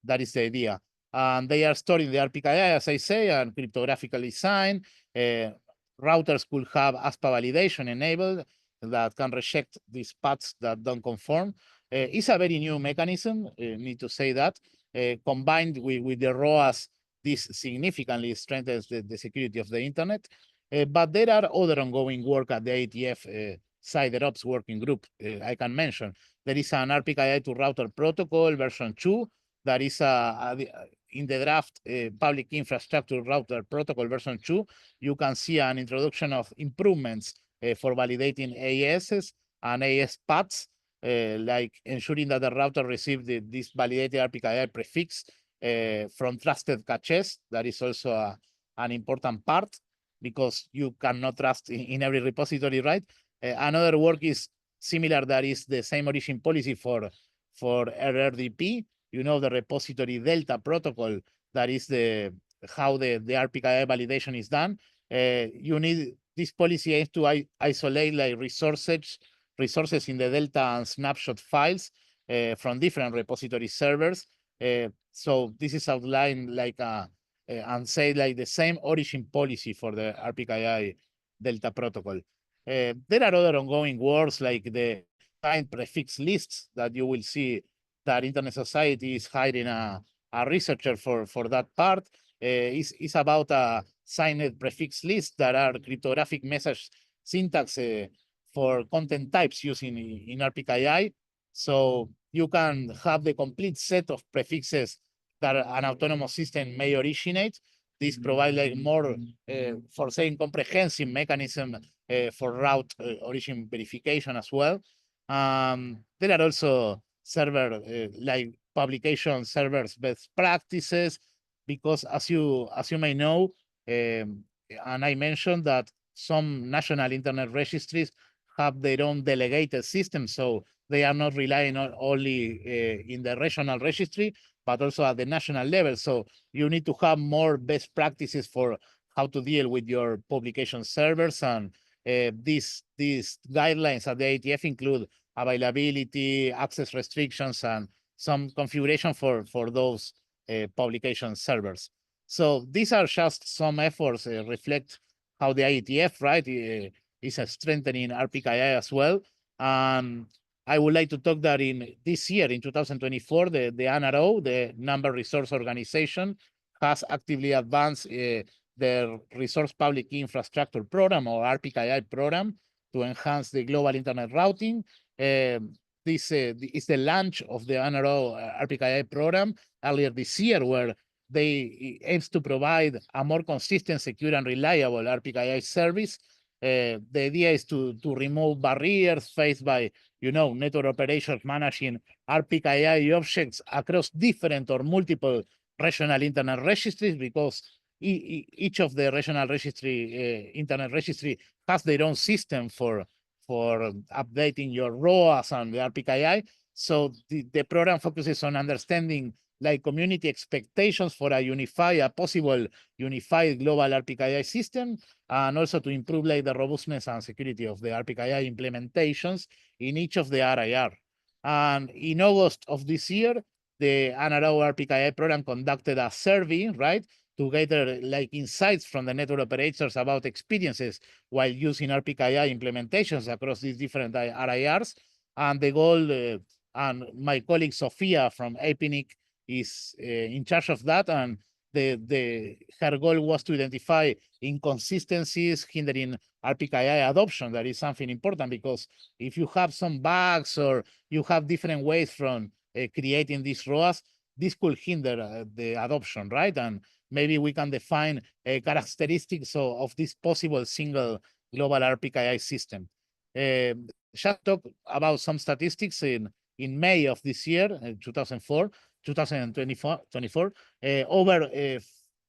That is the idea. And they are stored in the RPKI, as I say, and cryptographically signed. Routers could have ASPA validation enabled that can reject these paths that don't conform. It's a very new mechanism, need to say that, combined with the ROAS this significantly strengthens the security of the internet. But there are other ongoing work at the IETF CyberOps working group I can mention. There is an RPKI to router protocol version 2. That is in the draft public infrastructure router protocol version 2. You can see an introduction of improvements for validating AESs and AES paths, like ensuring that the router receives this validated RPKI prefix from trusted caches. That is also an important part, because you cannot trust in every repository, right? Another work is similar, that is the same origin policy for RRDP. You know, the repository Delta protocol, that is how the RPKI validation is done. You need, this policy aims to isolate like resources in the Delta and snapshot files from different repository servers. So this is outlined like and say like the same origin policy for the RPKI Delta protocol. There are other ongoing works like the signed prefix lists that you will see that Internet Society is hiring a researcher for that part. It's about a signed prefix list that are cryptographic message syntax for content types using in RPKI. So you can have the complete set of prefixes that an autonomous system may originate. This provides like more, for saying, comprehensive mechanism for route origin verification as well. There are also server like publication servers best practices, because as you may know, and I mentioned that some national internet registries have their own delegated system, so they are not relying on only in the regional registry, but also at the national level. So you need to have more best practices for how to deal with your publication servers, and these guidelines at the IETF include availability, access restrictions, and some configuration for those publication servers. So these are just some efforts reflect how the IETF, right, is strengthening RPKI as well. I would like to talk that in this year, in 2024, the NRO, the Number Resource Organization, has actively advanced their Resource Public Infrastructure Program, or RPKI program, to enhance the global internet routing. This is the launch of the NRO RPKI program earlier this year, where they aims to provide a more consistent, secure, and reliable RPKI service. The idea is to remove barriers faced by, network operators managing RPKI objects across different or multiple regional internet registries, because each of the regional registry, internet registry, has their own system for updating your ROAS and the RPKI. So the program focuses on understanding like community expectations for a possible unified global RPKI system, and also to improve like the robustness and security of the RPKI implementations in each of the RIR. And in August of this year, the NRO RPKI program conducted a survey, right, to gather like insights from the network operators about experiences while using RPKI implementations across these different RIRs. And the goal, and my colleague Sofia from APNIC is in charge of that, and her goal was to identify inconsistencies hindering RPKI adoption. That is something important, because if you have some bugs or you have different ways from creating these ROAS, this could hinder the adoption, right? And maybe we can define characteristics of this possible single global RPKI system. Just talk about some statistics in May of this year, 2024, over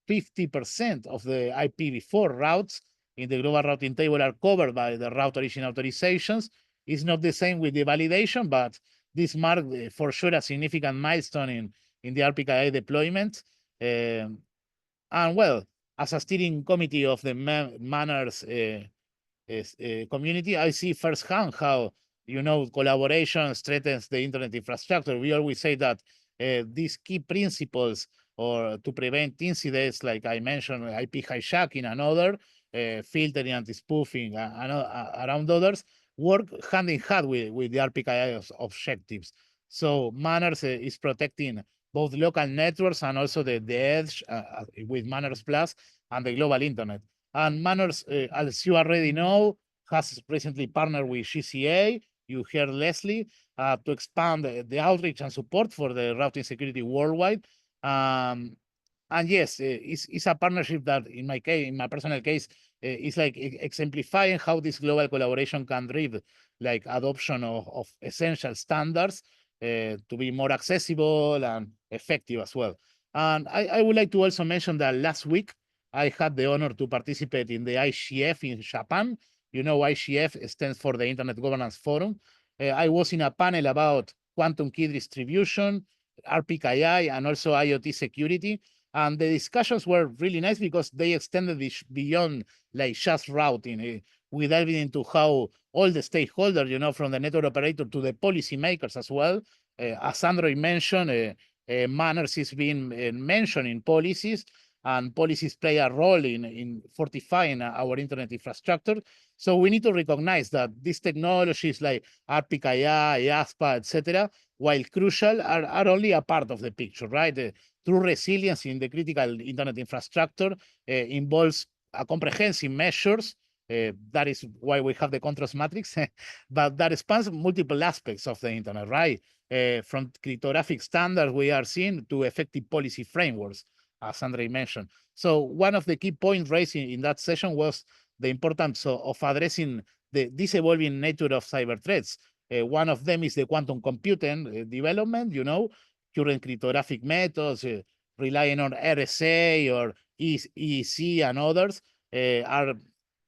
50% of the IPv4 routes in the global routing table are covered by the route origin authorizations. It's not the same with the validation, but this marked for sure a significant milestone in the RPKI deployment. And well, as a steering committee of the MANRS community, I see firsthand how, collaboration strengthens the internet infrastructure. We always say that these key principles, or to prevent incidents like I mentioned, IP hijacking and other, filtering, anti-spoofing, and around others, work hand in hand with the RPKI objectives. So MANRS is protecting both local networks and also the edge with MANRS Plus and the global internet. And MANRS, as you already know, has recently partnered with GCA, you heard Leslie, to expand the outreach and support for the routing security worldwide. And yes, it's a partnership that in my case, in my personal case, is like exemplifying how this global collaboration can drive like adoption of essential standards to be more accessible and effective as well. And I would like to also mention that last week, I had the honor to participate in the IGF in Japan. You know, IGF stands for the Internet Governance Forum. I was in a panel about quantum key distribution, RPKI, and also IoT security. And the discussions were really nice because they extended this beyond like just routing. We dived into how all the stakeholders, you know, from the network operator to the policymakers as well. As Android mentioned, manners is being mentioned in policies, and policies play a role in fortifying our internet infrastructure. So we need to recognize that these technologies like RPKI, ASPA, etc., while crucial, are only a part of the picture, right? True resilience in the critical internet infrastructure involves comprehensive measures. That is why we have the contrast matrix, but that spans multiple aspects of the internet, right? From cryptographic standards we are seeing to effective policy frameworks, as Andre mentioned. So one of the key points raised in that session was the importance of addressing this evolving nature of cyber threats. One of them is the quantum computing development, you know, current cryptographic methods, relying on RSA or EEC and others, are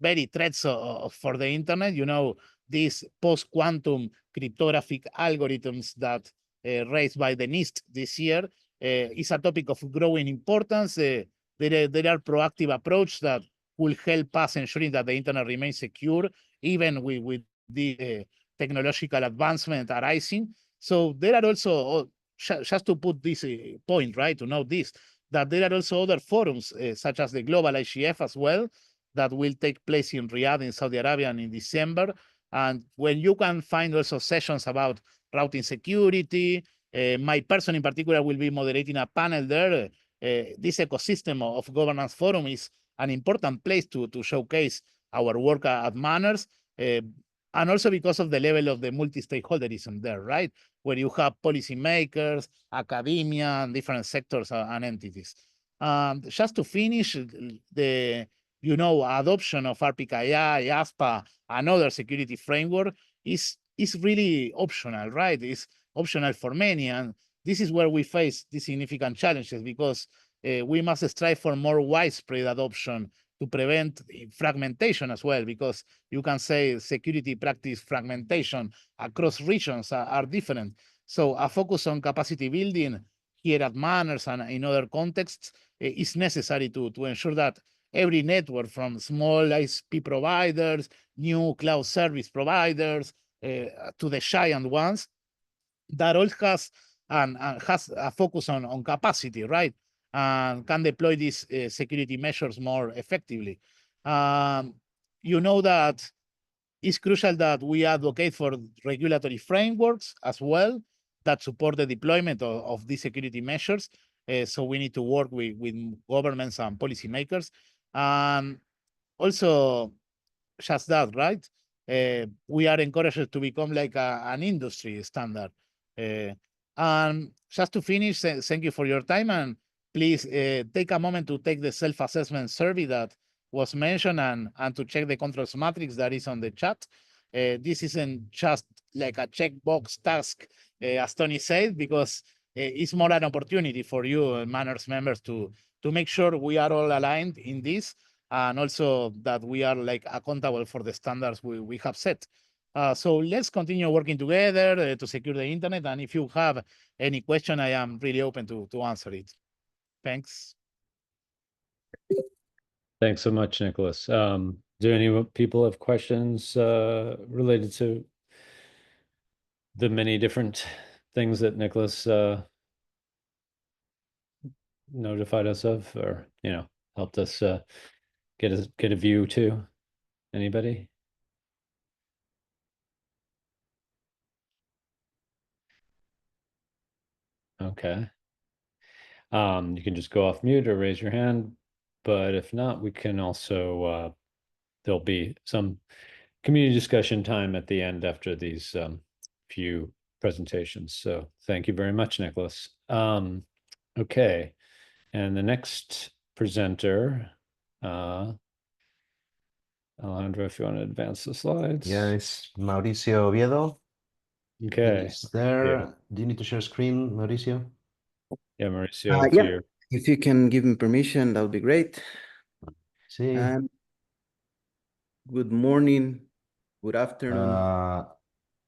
very threats for the internet. You know, these post-quantum cryptographic algorithms that raised by the NIST this year is a topic of growing importance. There are proactive approaches that will help us ensuring that the internet remains secure, even with the technological advancement arising. So there are also, just to put this point, right, to know this, that there are also other forums, such as the Global IGF as well, that will take place in Riyadh in Saudi Arabia in December. And when you can find also sessions about routing security, my person in particular will be moderating a panel there. This ecosystem of governance forum is an important place to showcase our work at MANRS, and also because of the level of the multi-stakeholderism there, right? Where you have policymakers, academia, and different sectors and entities. Just to finish, the adoption of RPKI, ASPA, and other security framework is really optional, right? It's optional for many, and this is where we face these significant challenges because we must strive for more widespread adoption to prevent fragmentation as well, because you can say security practice fragmentation across regions are different. So a focus on capacity building here at MANRS and in other contexts is necessary to ensure that every network, from small ISP providers, new cloud service providers, to the giant ones, that all has a focus on capacity, right? And can deploy these security measures more effectively. You know that it's crucial that we advocate for regulatory frameworks as well that support the deployment of these security measures. So we need to work with governments and policymakers. Also, just that, right? We are encouraged to become like an industry standard. And just to finish, thank you for your time, and please take a moment to take the self-assessment survey that was mentioned and to check the controls matrix that is on the chat. This isn't just like a checkbox task, as Tony said, because it's more an opportunity for you, MANRS members, to make sure we are all aligned in this, and also that we are like accountable for the standards we have set. So let's continue working together to secure the internet. And if you have any question, I am really open to answer it. Thanks. Thanks so much, Nicholas. Do any people have questions related to the many different things that Nicholas notified us of, or helped us get a view to? Anybody? Okay. You can just go off mute or raise your hand, but if not, we can also, there'll be some community discussion time at the end after these few presentations. So thank you very much, Nicholas. Okay, and the next presenter, Alejandro, if you want to advance the slides. Yeah, it's Mauricio Oviedo. Okay. He's there. Do you need to share screen, Mauricio? Yeah, Mauricio, if Yeah, you're if you can give me permission, that would be great. See. And good morning, good afternoon.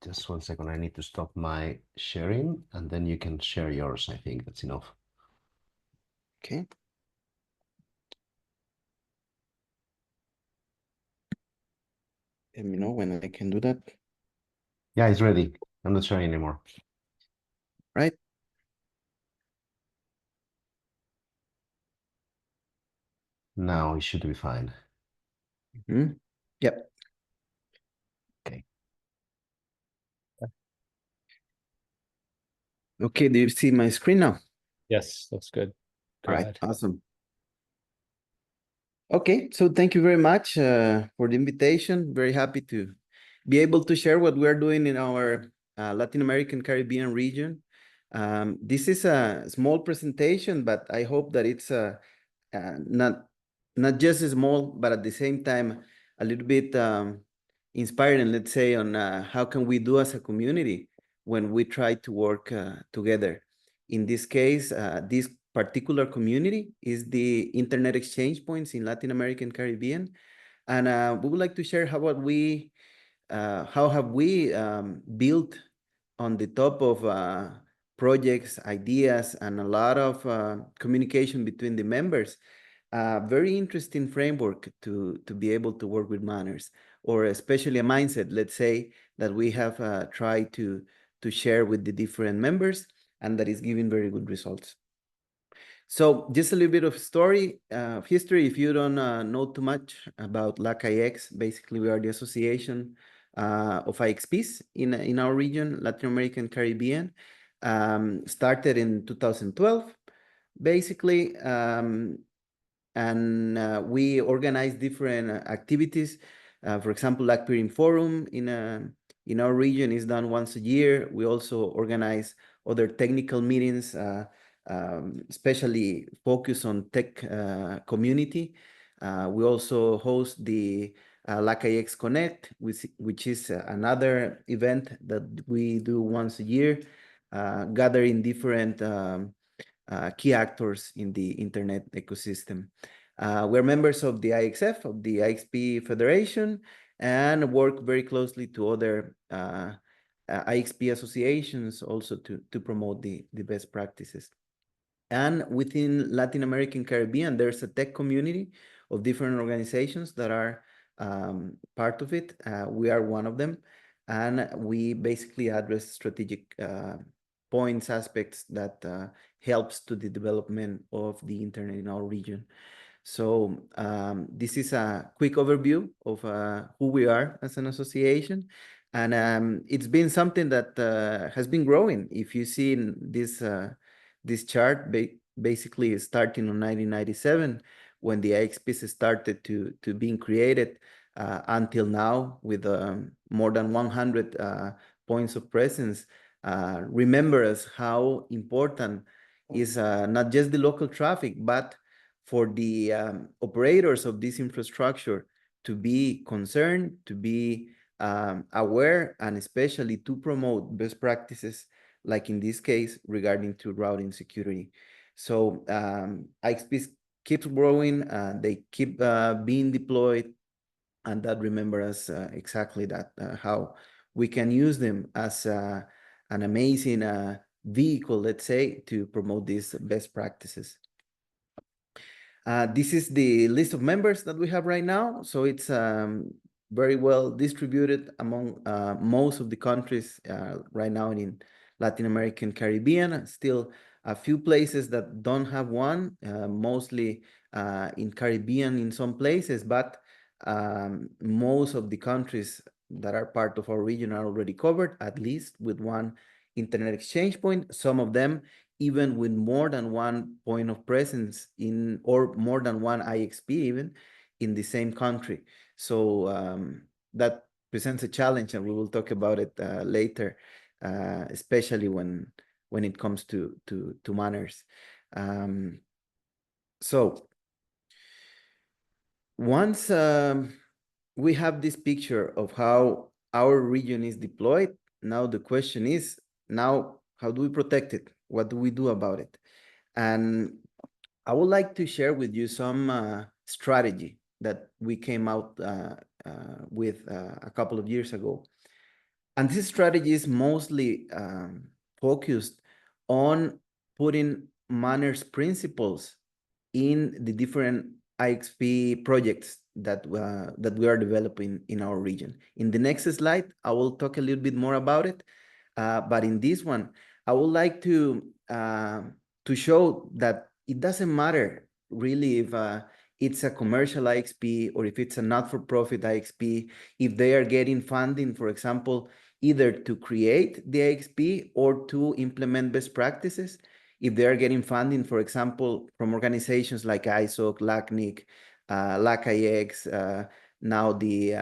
Just 1 second. I need to stop my sharing, and then you can share yours. I think that's enough. Okay. Let me know when I can do that. Yeah, it's ready. I'm not sharing anymore. Right. Now it should be fine. Yep. Okay. Okay, do you see my screen now? yes, that's good. Go All right, ahead. awesome. Okay, so thank you very much for the invitation. Very happy to be able to share what we're doing in our Latin American Caribbean region. This is a small presentation, but I hope that it's not just small, but at the same time a little bit inspiring, let's say, on how can we do as a community when we try to work together. In this case, this particular community is the Internet Exchange Points in Latin American Caribbean, and we would like to share how have we built on the top of projects, ideas, and a lot of communication between the members, a very interesting framework to be able to work with MANRS, or especially a mindset, let's say, that we have tried to share with the different members, and that is giving very good results. So just a little bit of story, history. If you don't know too much about LAC-IX, basically we are the association of IXPs in our region, Latin American Caribbean. Started in 2012, basically, and we organize different activities. For example, LAC Peering Forum in our region is done once a year. We also organize other technical meetings, especially focus on tech community. We also host the LAC-IX Connect, which is another event that we do once a year, gathering different key actors in the internet ecosystem. We're members of the IXF, of the IXP Federation, and work very closely to other IXP associations also to promote the best practices. And within Latin American Caribbean, there's a tech community of different organizations that are part of it. We are one of them. And we basically address strategic points, aspects that helps to the development of the internet in our region. So this is a quick overview of who we are as an association. And it's been something that has been growing. If you see in this chart, basically starting in 1997, when the IXPs started to being created, until now with more than 100 points of presence. Remember us how important is not just the local traffic, but for the operators of this infrastructure to be concerned, to be aware, and especially to promote best practices, like in this case, regarding to routing security. So IXPs keeps growing, they keep being deployed, and that remember us exactly that, how we can use them as an amazing vehicle, let's say, to promote these best practices. This is the list of members that we have right now. So it's very well distributed among most of the countries right now in Latin American Caribbean. Still a few places that don't have one, mostly in Caribbean in some places, but most of the countries that are part of our region are already covered, at least with one internet exchange point. Some of them even with more than one point of presence in, or more than one IXP even in the same country. So that presents a challenge, and we will talk about it later, especially when it comes to MANRS. So once we have this picture of how our region is deployed, now the question is, now how do we protect it? What do we do about it? And I would like to share with you some strategy that we came out with a couple of years ago. And this strategy is mostly focused on putting MANRS principles in the different IXP projects that we are developing in our region. In the next slide, I will talk a little bit more about it. But in this one, I would like to show that it doesn't matter really if it's a commercial IXP or if it's a not-for-profit IXP, if they are getting funding, for example, either to create the IXP or to implement best practices. If they are getting funding, for example, from organizations like ISOC, LACNIC, LACIX, now the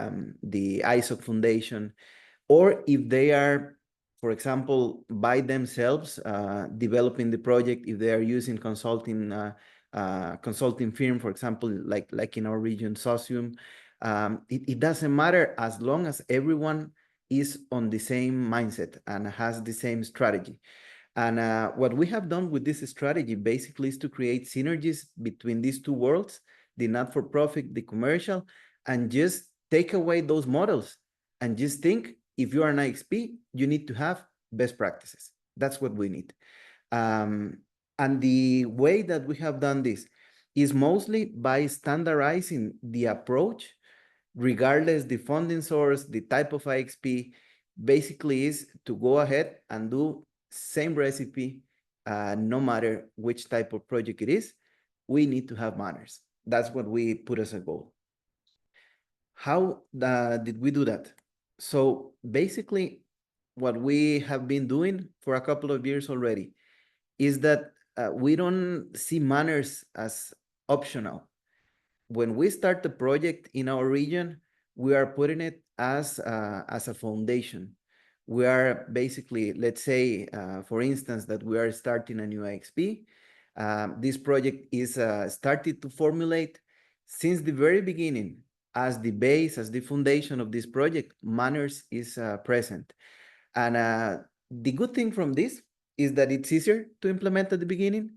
ISOC Foundation, or if they are, for example, by themselves developing the project, if they are using consulting firm, for example, like in our region, Socium, it doesn't matter as long as everyone is on the same mindset and has the same strategy. And what we have done with this strategy basically is to create synergies between these two worlds, the not-for-profit, the commercial, and just take away those models and just think, if you are an IXP, you need to have best practices. That's what we need. And the way that we have done this is mostly by standardizing the approach, regardless the funding source, the type of IXP, basically is to go ahead and do same recipe, no matter which type of project it is. We need to have MANRS. That's what we put as a goal. How did we do that? So basically, what we have been doing for a couple of years already is that we don't see MANRS as optional. When we start the project in our region, we are putting it as a foundation. We are basically, let's say, for instance, that we are starting a new IXP. This project is started to formulate since the very beginning as the base, as the foundation of this project. MANRS is present. And the good thing from this is that it's easier to implement at the beginning.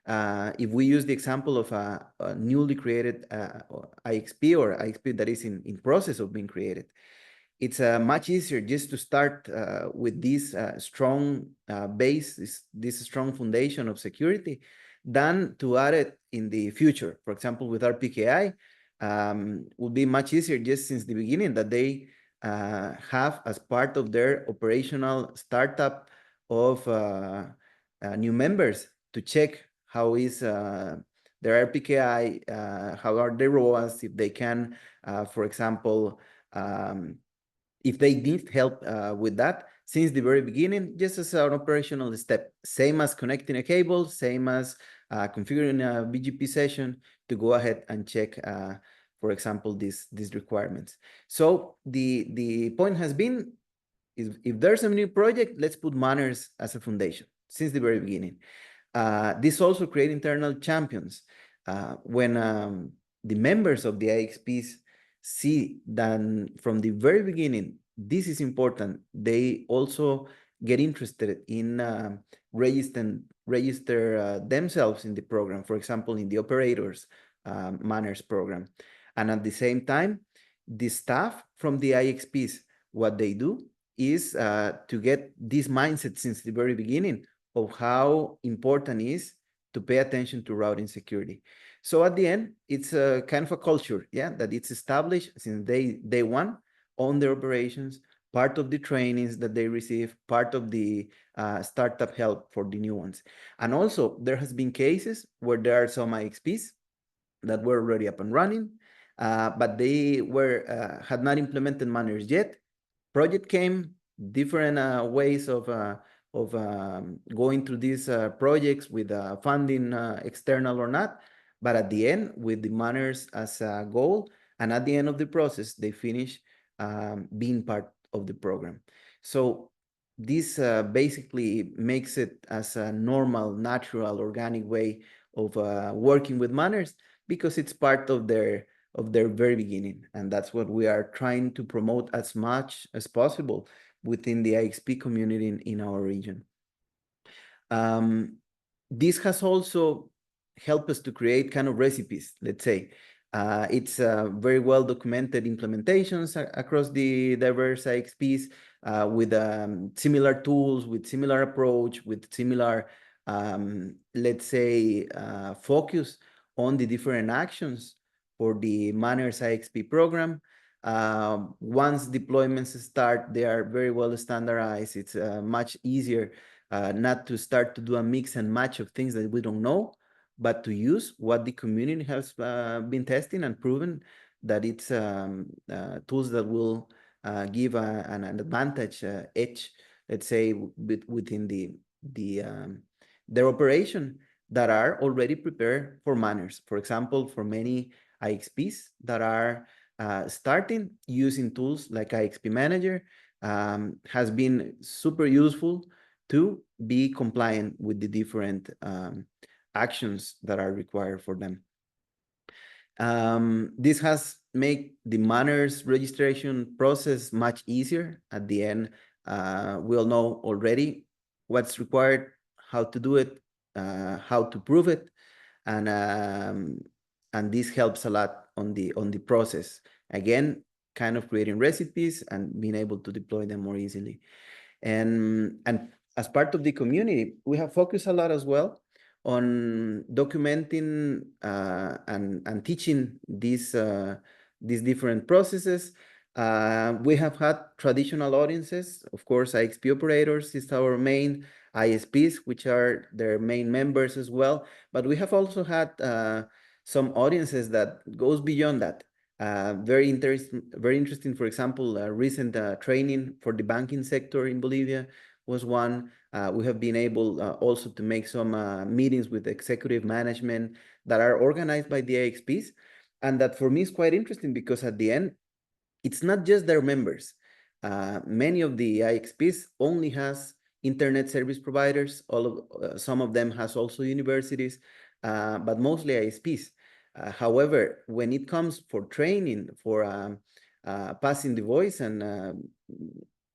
If we use the example of a newly created IXP or IXP that is in process of being created, it's much easier just to start with this strong base, this strong foundation of security, than to add it in the future. For example, with our PKI, will be much easier just since the beginning that they have as part of their operational startup of new members to check how is their RPKI, how are their ROAS, if they can, for example, if they need help with that since the very beginning, just as an operational step, same as connecting a cable, same as configuring a BGP session to go ahead and check, for example, these requirements. So the point has been, if there's a new project, let's put MANRS as a foundation since the very beginning. This also creates internal champions. When the members of the IXPs see that from the very beginning, this is important, they also get interested in register themselves in the program, for example, in the operators MANRS program. And at the same time, the staff from the IXPs, what they do is to get this mindset since the very beginning of how important it is to pay attention to routing security. So at the end, it's a kind of a culture, yeah, that it's established since day one on their operations, part of the trainings that they receive, part of the startup help for the new ones. And also, there has been cases where there are some IXPs that were already up and running, but they had not implemented MANRS yet. Project came, different ways of going through these projects with funding, external or not, but at the end, with the MANRS as a goal, and at the end of the process, they finish being part of the program. So this basically makes it as a normal, natural, organic way of working with MANRS, because it's part of their very beginning, and that's what we are trying to promote as much as possible within the IXP community in our region. This has also helped us to create kind of recipes, let's say. It's very well documented implementations across the diverse IXPs with similar tools, with similar approach, with similar, let's say, focus on the different actions for the MANRS IXP program. Once deployments start, they are very well standardized. It's much easier not to start to do a mix and match of things that we don't know, but to use what the community has been testing and proven that it's tools that will give an advantage edge, let's say, within their operation, that are already prepared for MANRS. For example, for many IXPs that are starting using tools like IXP Manager has been super useful to be compliant with the different actions that are required for them. This has made the MANRS registration process much easier. At the end, we all know already what's required, how to do it, how to prove it, and this helps a lot on the process. Again, kind of creating recipes and being able to deploy them more easily. And as part of the community, we have focused a lot as well on documenting and teaching these different processes. We have had traditional audiences. Of course, IXP operators is our main ISPs, which are their main members as well. But we have also had some audiences that goes beyond that. Very interesting. For example, recent training for the banking sector in Bolivia was one. We have been able also to make some meetings with executive management that are organized by the IXPs. And that for me is quite interesting, because at the end, it's not just their members. Many of the IXPs only has internet service providers. Some of them has also universities, but mostly ISPs. However, when it comes for training, for passing the voice, and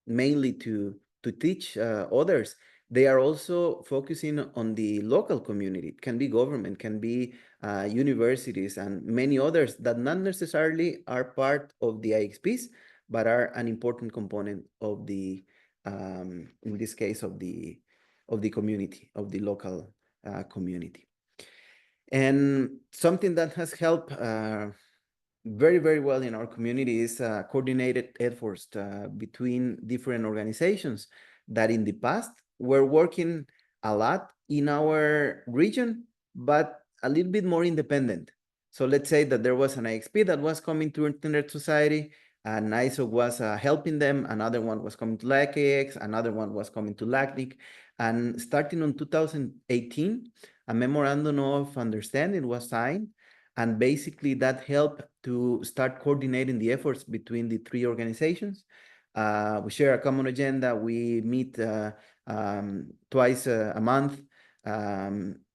mainly to teach others, they are also focusing on the local community. It can be government, can be universities, and many others that not necessarily are part of the IXPs, but are an important component of the, in this case, of the community, of the local community. And something that has helped very, very well in our community is coordinated efforts between different organizations that in the past were working a lot in our region, but a little bit more independent. So let's say that there was an IXP that was coming to Internet Society, and ISO was helping them. Another one was coming to LACAX, another one was coming to LACNIC. And starting in 2018, a memorandum of understanding was signed, and basically that helped to start coordinating the efforts between the three organizations. We share a common agenda. We meet twice a month,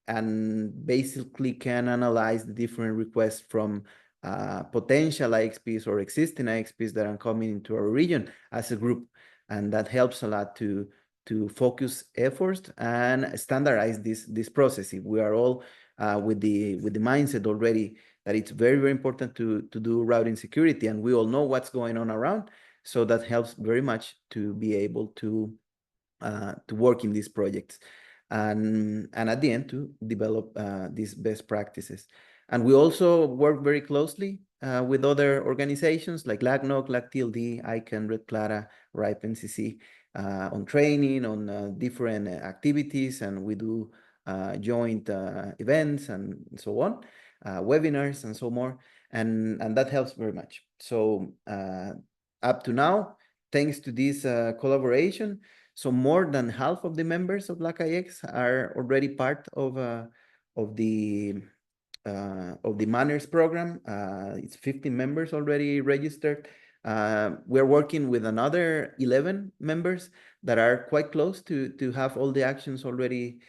and basically can analyze the different requests from potential IXPs or existing IXPs that are coming into our region as a group. And that helps a lot to focus efforts and standardize this process. If we are all with the mindset already that it's very, very important to do routing security, and we all know what's going on around, so that helps very much to be able to work in these projects, and at the end to develop these best practices. And we also work very closely with other organizations like LACNOC, LACTLD, ICANN, Red Clara, RIPE NCC, on training, on different activities, and we do joint events and so on, webinars and so more, and that helps very much. So up to now, thanks to this collaboration, So more than half of the members of LACIX are already part of the MANRS program. It's 15 members already registered. We're working with another 11 members that are quite close to have all the actions already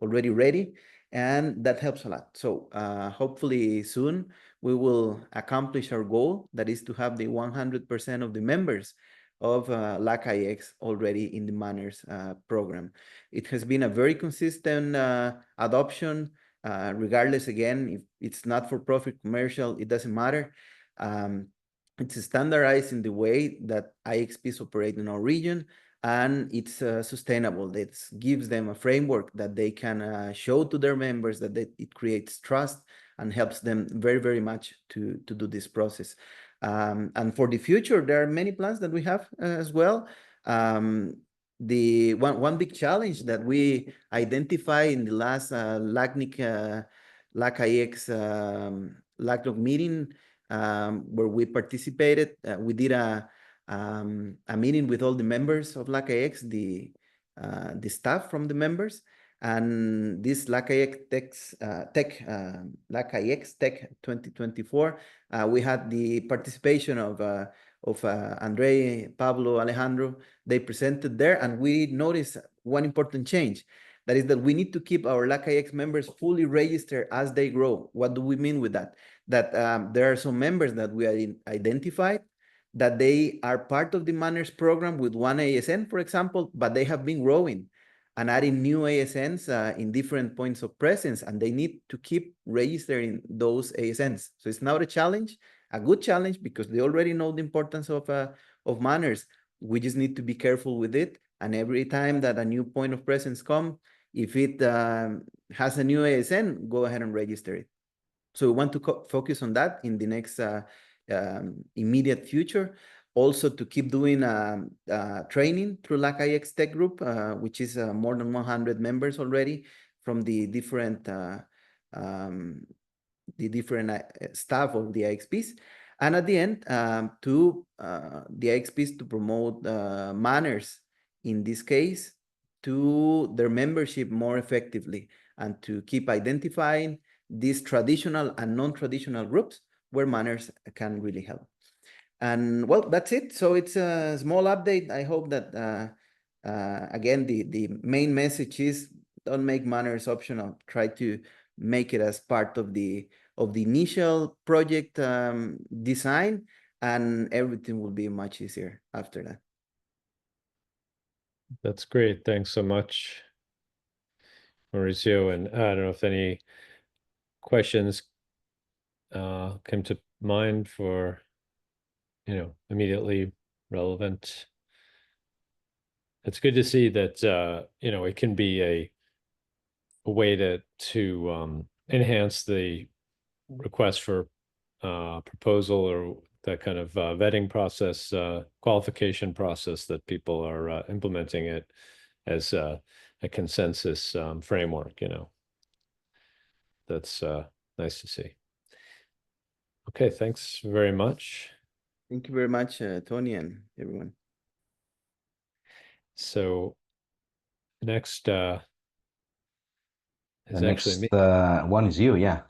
ready, and that helps a lot. So hopefully soon we will accomplish our goal, that is to have the 100% of the members of LACIX already in the MANRS program. It has been a very consistent adoption. Regardless, again, if it's not for profit commercial, it doesn't matter. It's standardized in the way that IXPs operate in our region, and it's sustainable. It gives them a framework that they can show to their members, that it creates trust and helps them very, very much to do this process. And for the future, there are many plans that we have as well. The one big challenge that we identify in the last LACNIC LACIX LACNOC meeting where we participated, we did a meeting with all the members of LACIX, the staff from the members, and this LACIX Tech 2024, we had the participation of Andre, Pablo, Alejandro. They presented there, and we noticed one important change. That is that we need to keep our LACIX members fully registered as they grow. What do we mean with that? That there are some members that we identified that they are part of the MANRS program with one ASN, for example, but they have been growing and adding new ASNs in different points of presence, and they need to keep registering those ASNs. So it's not a challenge, a good challenge, because they already know the importance of MANRS. We just need to be careful with it, and every time that a new point of presence comes, if it has a new ASN, go ahead and register it. So we want to focus on that in the next immediate future. Also to keep doing training through LACIX Tech Group, which is more than 100 members already from the different staff of the IXPs. And at the end, to the IXPs to promote MANRS, in this case, to their membership more effectively, and to keep identifying these traditional and non-traditional groups where MANRS can really help. And well, that's it. So it's a small update. I hope that, again, the main message is don't make MANRS optional. Try to make it as part of the initial project design, and everything will be much easier after that. That's great. Thanks so much, Mauricio. And I don't know if any questions came to mind for, immediately relevant. It's good to see that, it can be a way to enhance the request for proposal, or that kind of vetting process, qualification process, that people are implementing it as a consensus framework, That's nice to see. Okay, thanks very much. Thank you very much, Tony, and everyone. So next The is actually next me. one is you, yeah.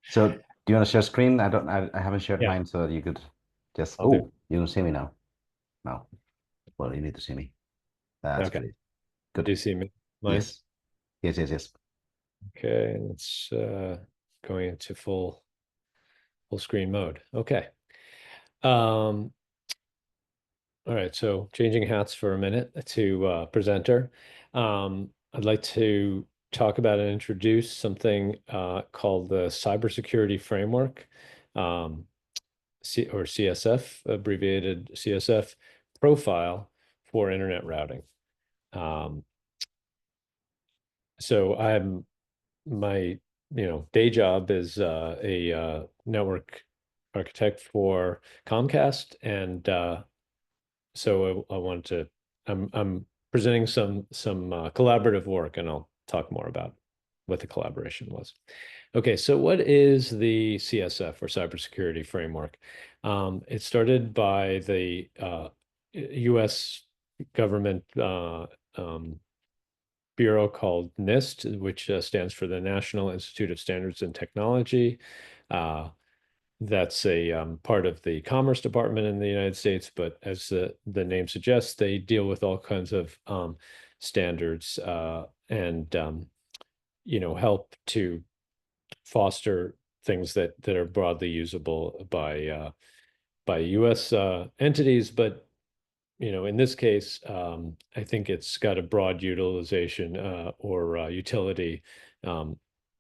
So do you want to share screen? I haven't shared Yeah. mine, so you could just. I'll do. Oh, you don't see me now. No. Well, you need to see me. That's Okay. great. Good. Do you see me? Mine? Yes. Yes. Okay, it's going into full screen mode. Okay. All right, so changing hats for a minute to presenter. I'd like to talk about and introduce something called the Cybersecurity Framework, or CSF, abbreviated CSF profile for internet routing. So my day job is a network architect for Comcast, and so I wanted to. I'm presenting some collaborative work, and I'll talk more about what the collaboration was. Okay, so what is the CSF, or Cybersecurity Framework? It started by the U.S. government bureau called NIST, which stands for the National Institute of Standards and Technology. That's a part of the Commerce Department in the United States, but as the name suggests, they deal with all kinds of standards and help to foster things that are broadly usable by U.S. Entities, but in this case, I think it's got a broad utilization or utility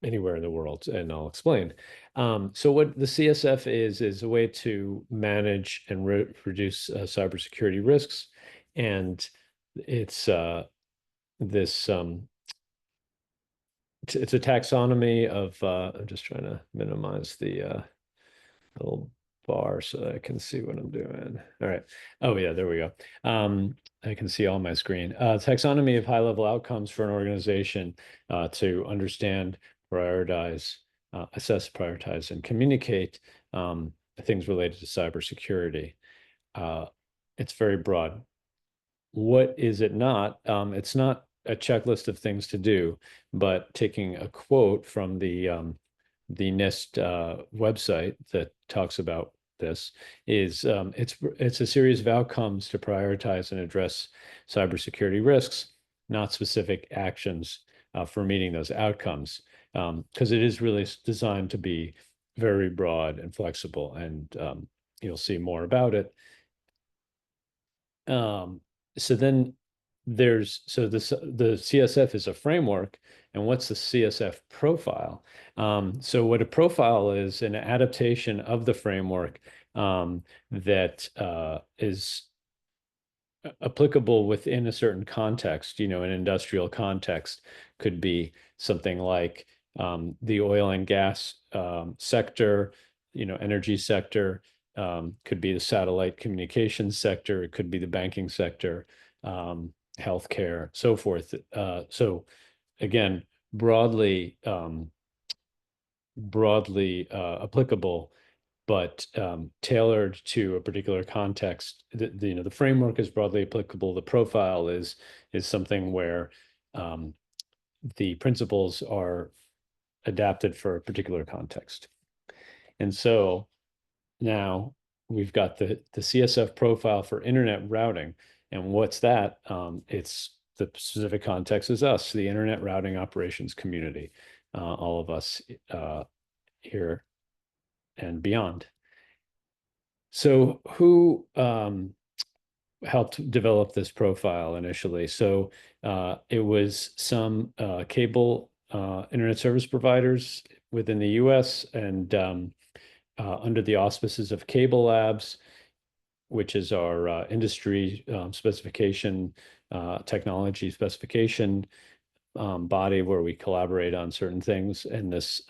anywhere in the world, and I'll explain. So what the CSF is a way to manage and reduce cybersecurity risks, and it's this it's a taxonomy of I'm just trying to minimize the little bar so that I can see what I'm doing. All right. Oh yeah, there we go. I can see all my screen. Taxonomy of high-level outcomes for an organization to understand, prioritize, assess, prioritize, and communicate things related to cybersecurity. It's very broad. What is it not? It's not a checklist of things to do, but taking a quote from the NIST website that talks about this is it's a series of outcomes to prioritize and address cybersecurity risks, not specific actions for meeting those outcomes, because it is really designed to be very broad and flexible, and you'll see more about it. So then the CSF is a framework, and what's the CSF profile? So what a profile is an adaptation of the framework that is applicable within a certain context. An industrial context could be something like the oil and gas sector, energy sector, could be the satellite communications sector, it could be the banking sector, healthcare, so forth. So again, broadly applicable, but tailored to a particular context. The framework is broadly applicable. The profile is something where the principles are adapted for a particular context. And so now we've got the CSF profile for internet routing. And what's that? It's the specific context is us, the internet routing operations community, all of us here and beyond. So who helped develop this profile initially? So it was some cable internet service providers within the US, and under the auspices of Cable Labs, which is our industry specification, technology specification body where we collaborate on certain things. And this,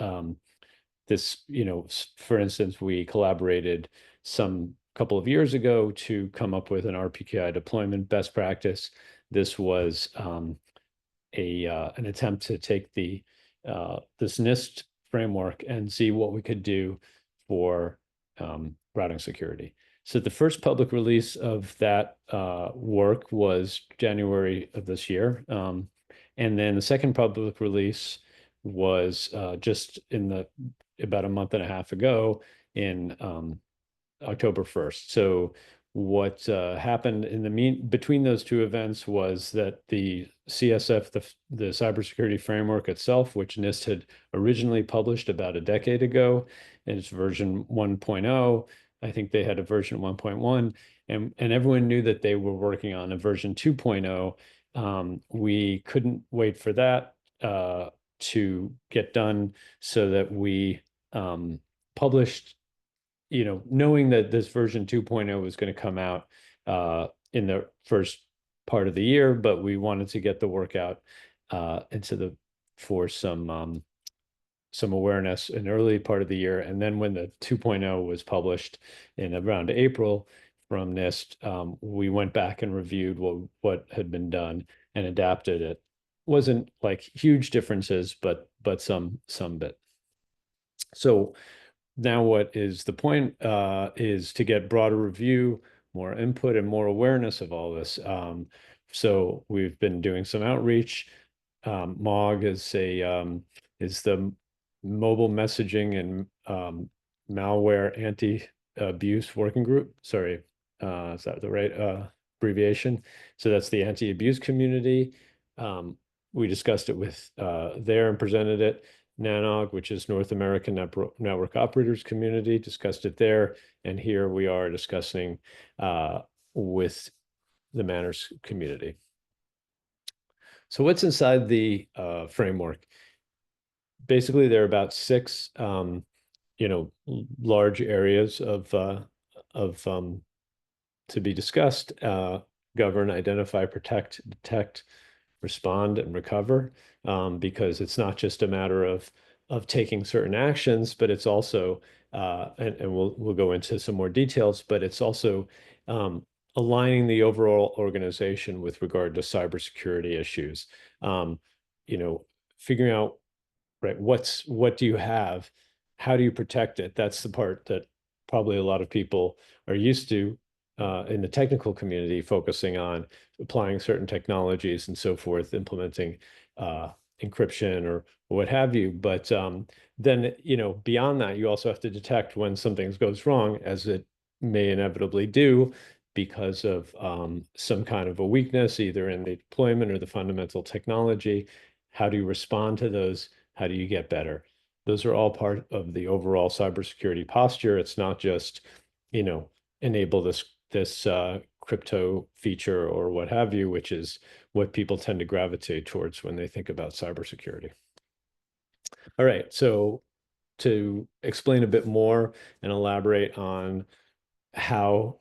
for instance, we collaborated some couple of years ago to come up with an RPKI deployment best practice. This was an attempt to take this NIST framework and see what we could do for routing security. So the first public release of that work was January of this year. And then the second public release was just about a month and a half ago in October 1st. So what happened between those two events was that the CSF, the cybersecurity framework itself, which NIST had originally published about a decade ago, in its version 1.0, I think they had a version 1.1, and everyone knew that they were working on a version 2.0. We couldn't wait for that to get done, so that we published, knowing that this version 2.0 was going to come out in the first part of the year, but we wanted to get the work out for some awareness in the early part of the year. And then when the 2.0 was published in around April from NIST, we went back and reviewed what had been done and adapted it. Wasn't like huge differences, but some bit. So now what is the point is to get broader review, more input and more awareness of all this. So we've been doing some outreach. MOG is the mobile messaging and malware anti-abuse working group. Sorry, is that the right abbreviation? So that's the anti-abuse community. We discussed it with there and presented it. NANOG, which is North American Network Operators Community, discussed it there. And here we are discussing with the MANRS community. So what's inside the framework? Basically, there are about 6, large areas of to be discussed: govern, identify, protect, detect, respond, and recover. Because it's not just a matter of taking certain actions, but it's also and we'll go into some more details, but it's also aligning the overall organization with regard to cybersecurity issues. Figuring out, right, what do you have? How do you protect it? That's the part that probably a lot of people are used to in the technical community, focusing on applying certain technologies and so forth, implementing encryption or what have you. But then, beyond that, you also have to detect when something goes wrong, as it may inevitably do, because of some kind of a weakness, either in the deployment or the fundamental technology. How do you respond to those? How do you get better? Those are all part of the overall cybersecurity posture. It's not just, enable this crypto feature or what have you, which is what people tend to gravitate towards when they think about cybersecurity. All right, so to explain a bit more and elaborate on how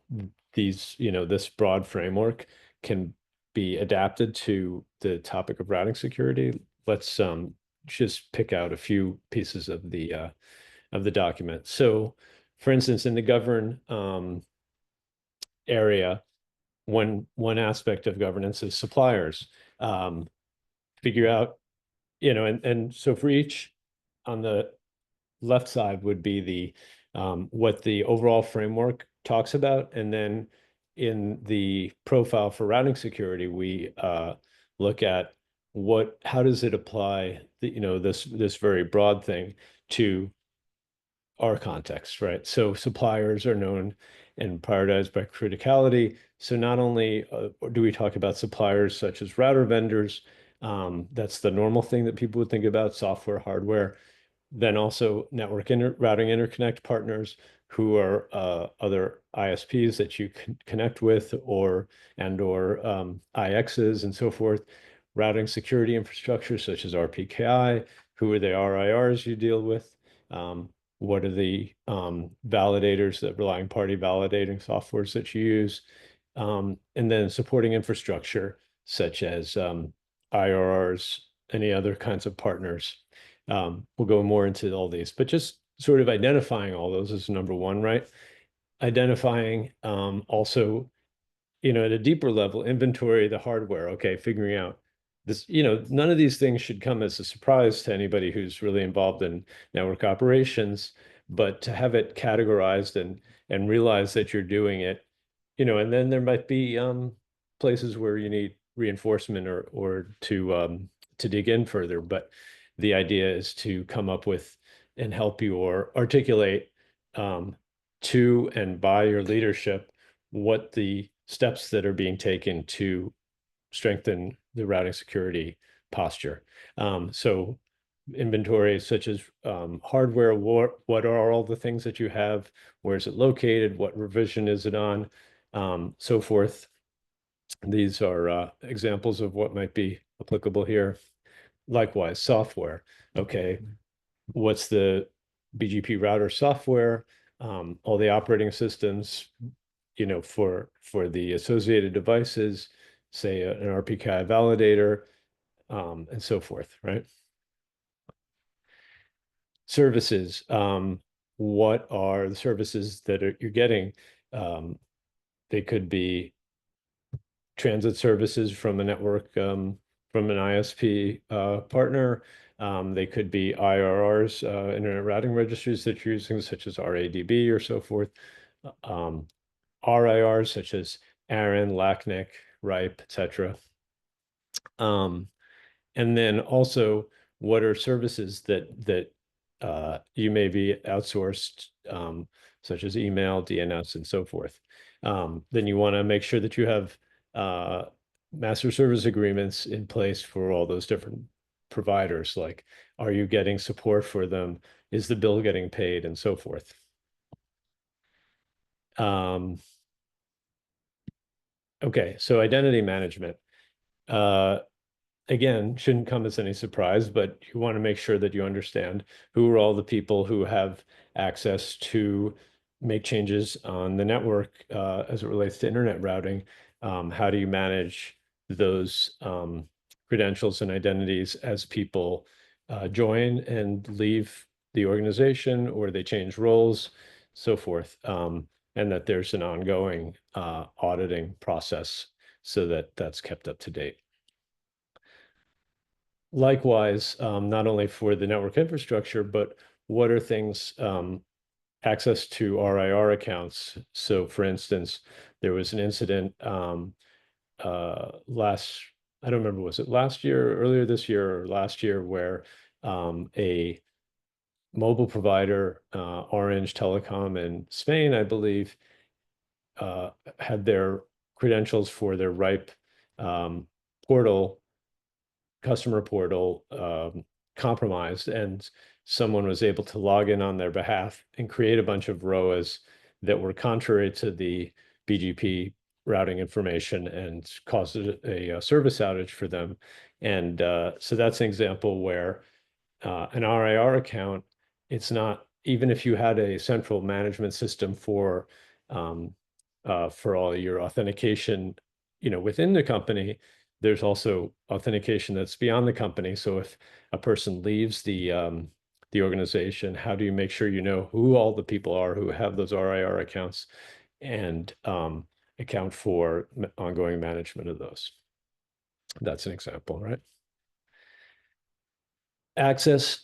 these, this broad framework can be adapted to the topic of routing security, let's just pick out a few pieces of the document. So, for instance, in the govern area, one aspect of governance is suppliers. Figure out, and so for each, on the left side would be the what the overall framework talks about, and then in the profile for routing security, we look at how does it apply, this very broad thing to our context, right? So suppliers are known and prioritized by criticality. So not only do we talk about suppliers such as router vendors, that's the normal thing that people would think about, software, hardware, then also network routing interconnect partners who are other ISPs that you can connect with, or IXs and so forth, routing security infrastructure such as RPKI, who are the RIRs you deal with, what are the validators, the relying party validating softwares that you use, and then supporting infrastructure such as IRRs, any other kinds of partners. We'll go more into all these, but just sort of identifying all those is number one, right? Identifying also, at a deeper level, inventory the hardware. Okay, figuring out this, none of these things should come as a surprise to anybody who's really involved in network operations, but to have it categorized and realize that you're doing it, and then there might be places where you need reinforcement or to dig in further. But the idea is to come up with and help you or articulate to and by your leadership what the steps that are being taken to strengthen the routing security posture. So inventory such as hardware, what are all the things that you have, where is it located, what revision is it on, so forth. These are examples of what might be applicable here. Likewise, software. Okay, what's the BGP router software, all the operating systems, for the associated devices, say an RPKI validator, and so forth, right? Services. What are the services that you're getting? They could be transit services from a network, from an ISP partner. They could be IRRs, Internet Routing Registries that you're using, such as RADB or so forth. RIRs such as Aaron, Lacnic, Ripe, etc. And then also, what are services that you may be outsourced, such as email, DNS, and so forth. Then you want to make sure that you have master service agreements in place for all those different providers. Like, are you getting support for them? Is the bill getting paid, and so forth. Okay, so identity management. Again, shouldn't come as any surprise, but you want to make sure that you understand who are all the people who have access to make changes on the network as it relates to internet routing. How do you manage those credentials and identities as people join and leave the organization, or they change roles, so forth, and that there's an ongoing auditing process so that that's kept up to date. Likewise, not only for the network infrastructure, but what are things, access to RIR accounts. So for instance, there was an incident I don't remember, was it last year, earlier this year or last year, where a mobile provider, Orange Telecom in Spain, I believe, had their credentials for their RIPE portal, customer portal, compromised, and someone was able to log in on their behalf and create a bunch of ROAs that were contrary to the BGP routing information and caused a service outage for them. And so that's an example where an RIR account, it's not, even if you had a central management system for all your authentication, within the company, there's also authentication that's beyond the company. So if a person leaves the organization, how do you make sure you know who all the people are who have those RIR accounts, and account for ongoing management of those? That's an example, right? Access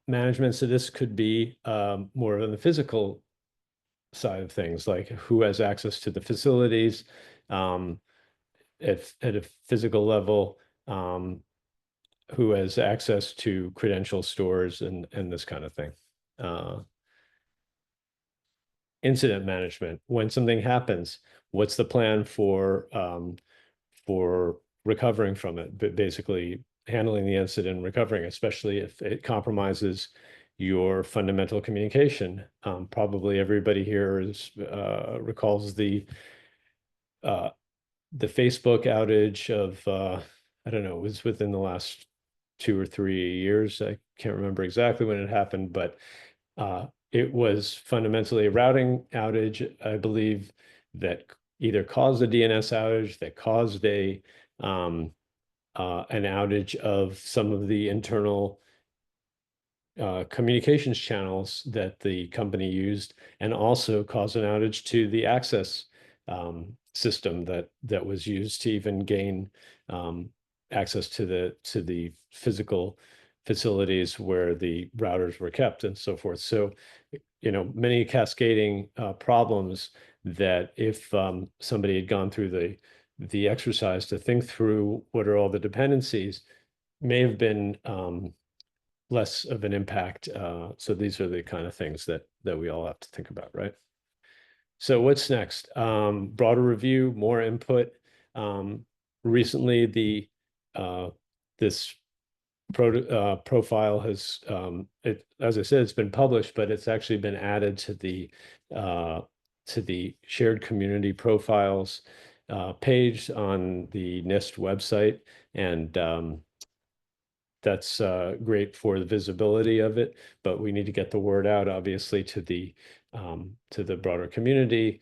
management. So this could be more on the physical side of things, like who has access to the facilities at a physical level, who has access to credential stores, and this kind of thing. Incident management. When something happens, what's the plan for recovering from it? But basically handling the incident, recovering, especially if it compromises your fundamental communication. Probably everybody here recalls the Facebook outage of I don't know, it was within the last 2 or 3 years. I can't remember exactly when it happened, but it was fundamentally a routing outage, I believe, that either caused a DNS outage, that caused an outage of some of the internal communications channels that the company used, and also caused an outage to the access system that was used to even gain access to the physical facilities where the routers were kept, and so forth. So, many cascading problems that if somebody had gone through the exercise to think through what are all the dependencies, may have been less of an impact. So these are the kind of things that we all have to think about, right? So what's next? Broader review, more input. Recently, this profile has, as I said, it's been published, but it's actually been added to the shared community profiles page on the NIST website, and that's great for the visibility of it, but we need to get the word out, obviously, to the broader community.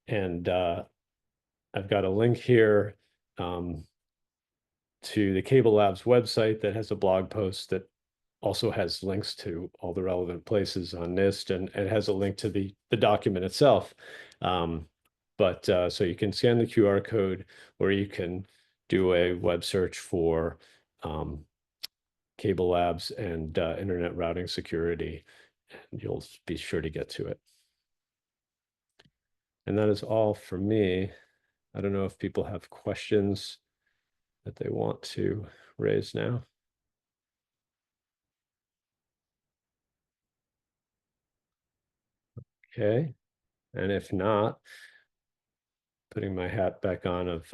And I've got a link here to the Cable Labs website that has a blog post that also has links to all the relevant places on NIST, and it has a link to the document itself. But so you can scan the QR code, or you can do a web search for Cable Labs and internet routing security, and you'll be sure to get to it. And that is all for me. I don't know if people have questions that they want to raise now. Okay, and if not, putting my hat back on of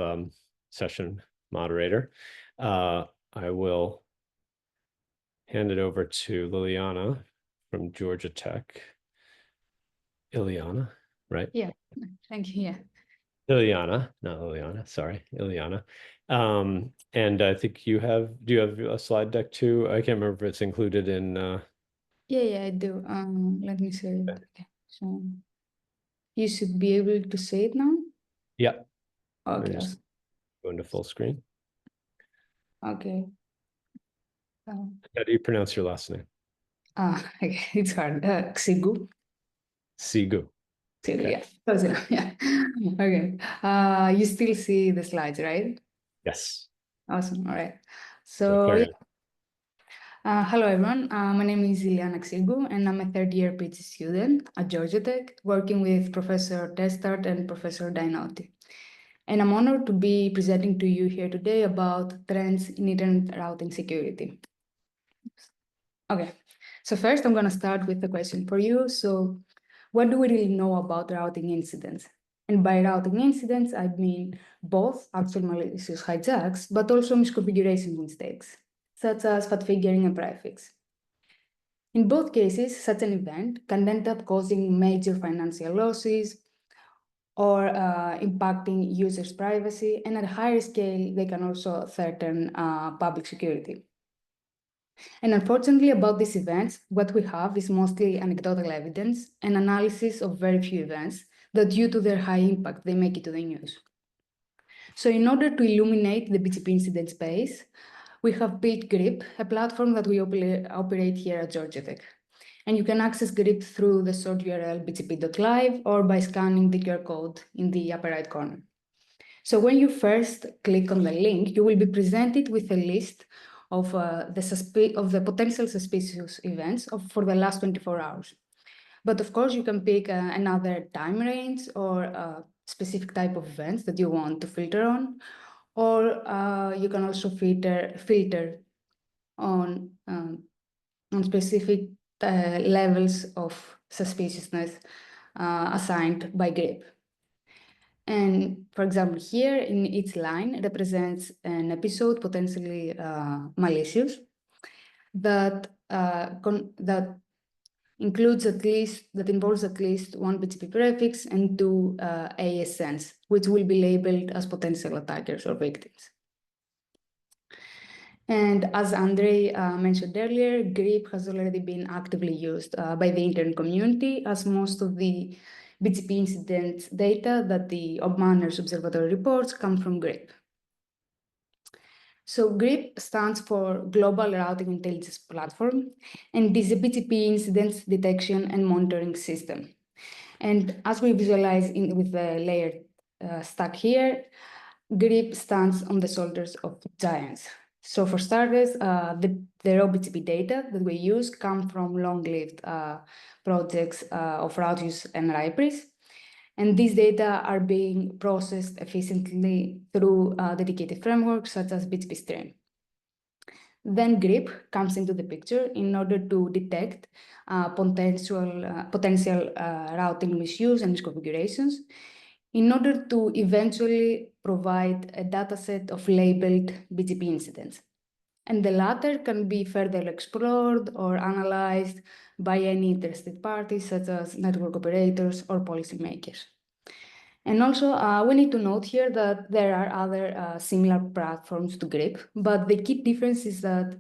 session moderator, I will hand it over to Liliana from Georgia Tech. Ileana, right? Yeah, thank you. Yeah. Ileana, not Liliana, sorry, Ileana. And I think do you have a slide deck too? I can't remember if it's included in Yeah, I do. Let me see it. Okay. So you should be able to see it now. yeah. Okay. Just go into full screen. Okay. How do you pronounce your last name? Okay, it's hard. Xigu. Sigu. Xigu, Okay. yeah. Close enough. Yeah. Okay. You still see the slides, right? Yes. Awesome. All right. So So carry on. hello everyone. My name is Ileana Xigu, and I'm a third-year PhD student at Georgia Tech, working with Professor Testart and Professor Dainotti. And I'm honored to be presenting to you here today about trends in internet routing security. Okay, so first I'm going to start with a question for you. So what do we really know about routing incidents? And by routing incidents, I mean both actual malicious hijacks, but also misconfiguration mistakes, such as fat figuring and prefix. In both cases, such an event can end up causing major financial losses, or impacting users' privacy, and at a higher scale, they can also threaten public security. And unfortunately, about these events, what we have is mostly anecdotal evidence and analysis of very few events that, due to their high impact, they make it to the news. So in order to illuminate the BGP incident space, we have built GRIP, a platform that we operate here at Georgia Tech. And you can access GRIP through the short URL bgp.live or by scanning the QR code in the upper right corner. So when you first click on the link, you will be presented with a list of the potential suspicious events for the last 24 hours. But of course, you can pick another time range or a specific type of events that you want to filter on, or you can also filter on specific levels of suspiciousness assigned by GRIP. And for example, here in each line represents an episode potentially malicious that involves at least one BGP prefix and two ASNs, which will be labeled as potential attackers or victims. And as Andrei mentioned earlier, GRIP has already been actively used by the internet community, as most of the BGP incident data that the MANRS Observatory reports come from GRIP. So GRIP stands for Global Routing Intelligence Platform, and is a BGP incidents detection and monitoring system. And as we visualize with the layered stack here, GRIP stands on the shoulders of giants. So for starters, the raw BGP data that we use come from long-lived projects of routers and libraries. And these data are being processed efficiently through dedicated frameworks such as BGP Stream. Then GRIP comes into the picture in order to detect potential routing misuse and misconfigurations, in order to eventually provide a dataset of labeled BGP incidents. And the latter can be further explored or analyzed by any interested parties, such as network operators or policymakers. And also, we need to note here that there are other similar platforms to GRIP, but the key difference is that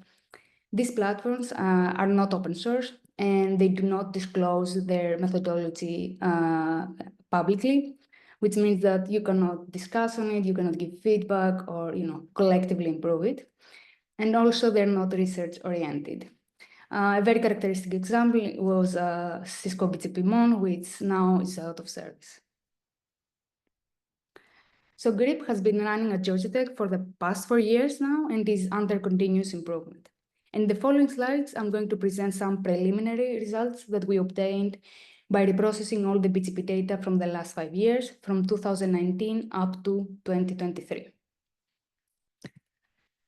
these platforms are not open source, and they do not disclose their methodology publicly, which means that you cannot discuss on it, you cannot give feedback, or collectively improve it. And also, they're not research oriented. A very characteristic example was Cisco BGP Mon, which now is out of service. So GRIP has been running at Georgia Tech for the past 4 years now and is under continuous improvement. In the following slides, I'm going to present some preliminary results that we obtained by reprocessing all the BGP data from the last 5 years, from 2019 up to 2023.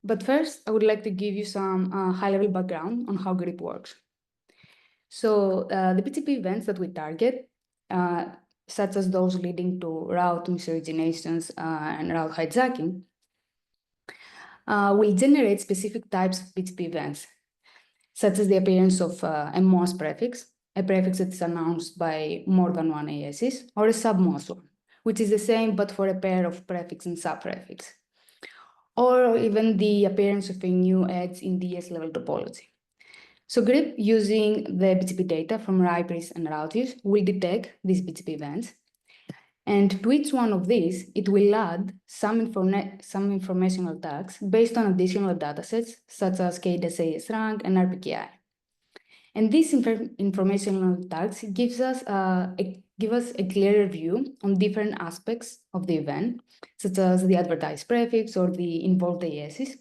But first, I would like to give you some high-level background on how GRIP works. So the BGP events that we target, such as those leading to route misoriginations and route hijacking, will generate specific types of BGP events, such as the appearance of a MOS prefix, a prefix that is announced by more than one ASs, or a sub-MOS one, which is the same but for a pair of prefix and sub-prefix, or even the appearance of a new edge in DS level topology. So GRIP, using the BGP data from libraries and routers, will detect these BGP events. And to each one of these, it will add some informational tags based on additional datasets, such as KDS rank and RPKI. And these informational tags give us a clearer view on different aspects of the event, such as the advertised prefix or the involved ASs,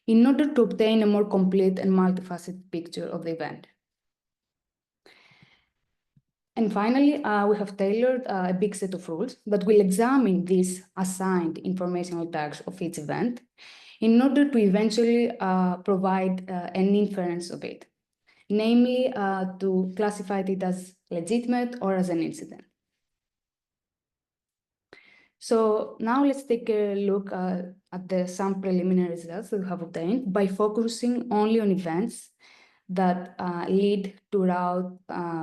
in order to obtain a more complete and multifaceted picture of the event. And finally, we have tailored a big set of rules that will examine these assigned informational tags of each event in order to eventually provide an inference of it, namely to classify it as legitimate or as an incident. So now let's take a look at some preliminary results that we have obtained by focusing only on events that lead to routing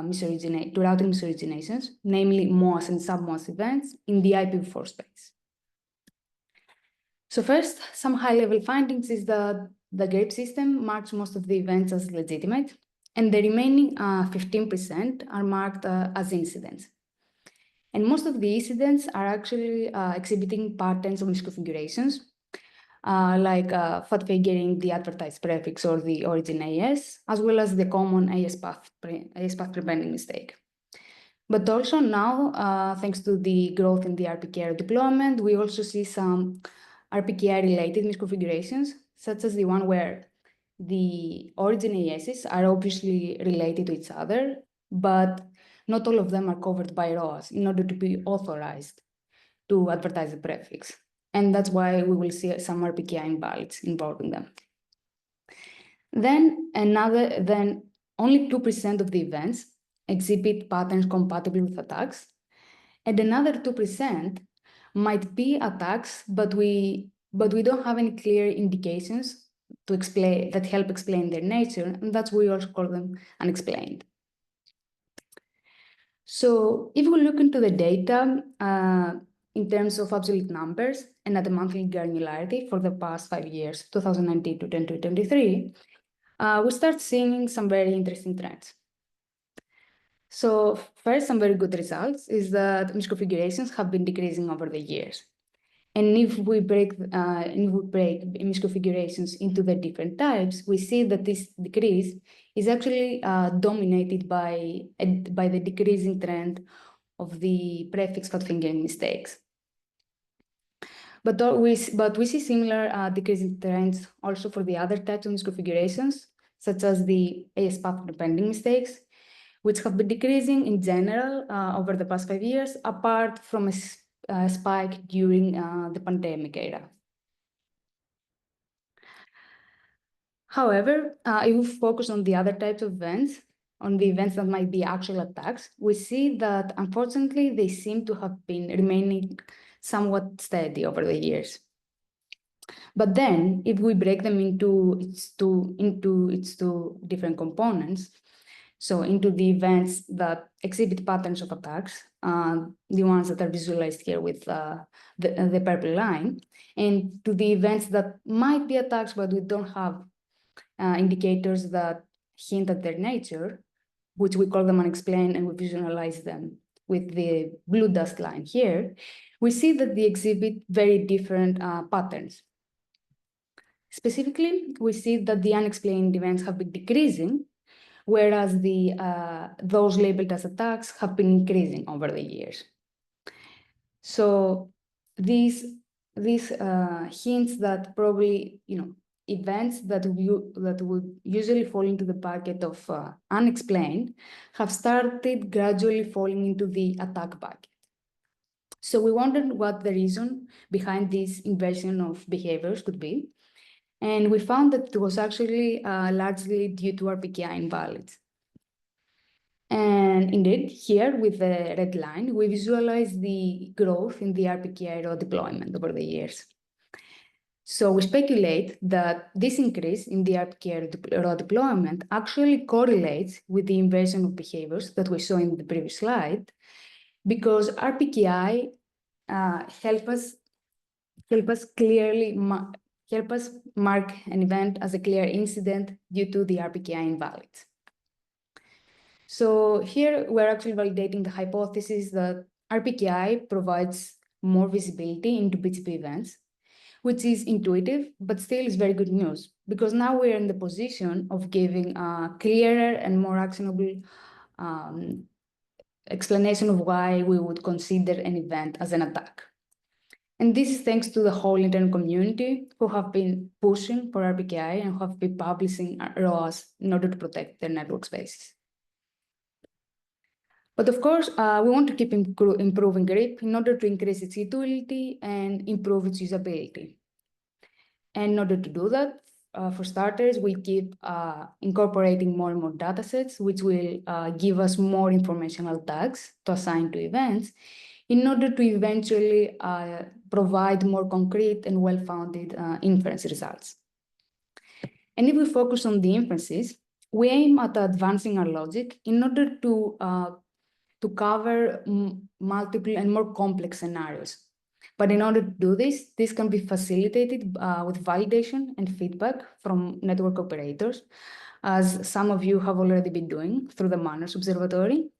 misoriginations, namely MOS and sub-MOS events in the IPv4 space. So first, some high-level findings is that the GRIP system marks most of the events as legitimate, and the remaining 15% are marked as incidents. And most of the incidents are actually exhibiting patterns of misconfigurations, like fat figuring the advertised prefix or the origin AS, as well as the common AS path preventing mistake. But also now, thanks to the growth in the RPKI deployment, we also see some RPKI-related misconfigurations, such as the one where the origin ASs are obviously related to each other, but not all of them are covered by ROAs in order to be authorized to advertise the prefix. And that's why we will see some RPKI invalids involved in them. Then only 2% of the events exhibit patterns compatible with attacks, and another 2% might be attacks, but we don't have any clear indications to explain that help explain their nature, and that's why we also call them unexplained. So if we look into the data in terms of absolute numbers and at the monthly granularity for the past 5 years, 2019 to 2023, we start seeing some very interesting trends. So first, some very good results is that misconfigurations have been decreasing over the years. And if we break misconfigurations into the different types, we see that this decrease is actually dominated by the decreasing trend of the prefix fat fingering mistakes. But we see similar decreasing trends also for the other types of misconfigurations, such as the AS path depending mistakes, which have been decreasing in general over the past 5 years, apart from a spike during the pandemic era. However, if we focus on the other types of events, on the events that might be actual attacks, we see that unfortunately they seem to have been remaining somewhat steady over the years. But then, if we break them into its two different components, so into the events that exhibit patterns of attacks, the ones that are visualized here with the purple line, and to the events that might be attacks, but we don't have indicators that hint at their nature, which we call them unexplained, and we visualize them with the blue dust line here, we see that they exhibit very different patterns. Specifically, we see that the unexplained events have been decreasing, whereas those labeled as attacks have been increasing over the years. So these hints that probably, events that would usually fall into the bucket of unexplained have started gradually falling into the attack bucket. So we wondered what the reason behind this inversion of behaviors could be. And we found that it was actually largely due to RPKI invalids. And indeed, here with the red line, we visualize the growth in the RPKI raw deployment over the years. So we speculate that this increase in the RPKI raw deployment actually correlates with the inversion of behaviors that we saw in the previous slide, because RPKI help us mark an event as a clear incident due to the RPKI invalids. So here we're actually validating the hypothesis that RPKI provides more visibility into BTP events, which is intuitive, but still is very good news, because now we're in the position of giving a clearer and more actionable explanation of why we would consider an event as an attack. And this is thanks to the whole internal community who have been pushing for RPKI and who have been publishing ROAs in order to protect their network spaces. But of course, we want to keep improving grip in order to increase its utility and improve its usability. And in order to do that, for starters, we keep incorporating more and more datasets, which will give us more informational tags to assign to events in order to eventually provide more concrete and well-founded inference results. And if we focus on the inferences, we aim at advancing our logic in order to cover multiple and more complex scenarios. But in order to do this can be facilitated with validation and feedback from network operators, as some of you have already been doing through the MANRS Observatory.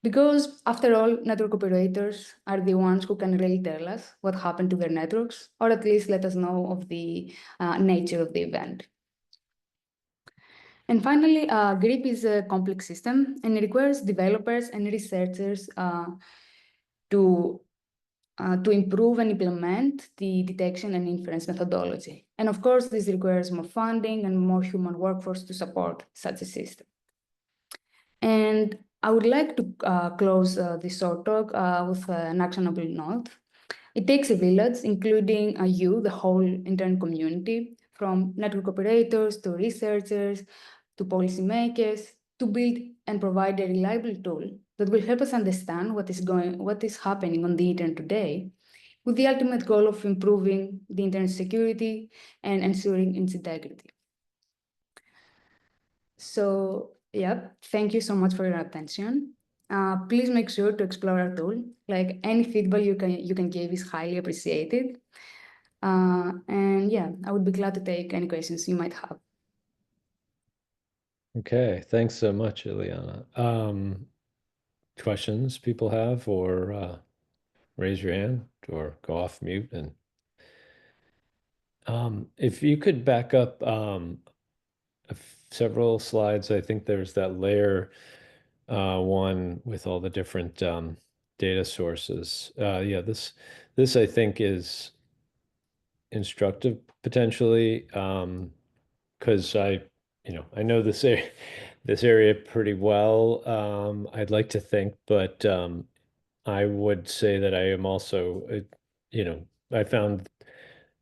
Because after all, network operators are the ones who can really tell us what happened to their networks, or at least let us know of the nature of the event. And finally, GRIP is a complex system, and it requires developers and researchers to improve and implement the detection and inference methodology. And of course, this requires more funding and more human workforce to support such a system. And I would like to close this short talk with an actionable note. It takes a village, including you, the whole internal community, from network operators to researchers to policymakers, to build and provide a reliable tool that will help us understand what is happening on the internet today, with the ultimate goal of improving the internet security and ensuring its integrity. So, yeah, thank you so much for your attention. Please make sure to explore our tool. Like, any feedback you can give is highly appreciated. And yeah, I would be glad to take any questions you might have. Okay, thanks so much, Ileana. Questions people have, or raise your hand or go off mute. And if you could back up several slides, I think there's that layer one with all the different data sources. Yeah, this I think is instructive potentially, because I know this area pretty well. I'd like to think, but I would say that I am also, I found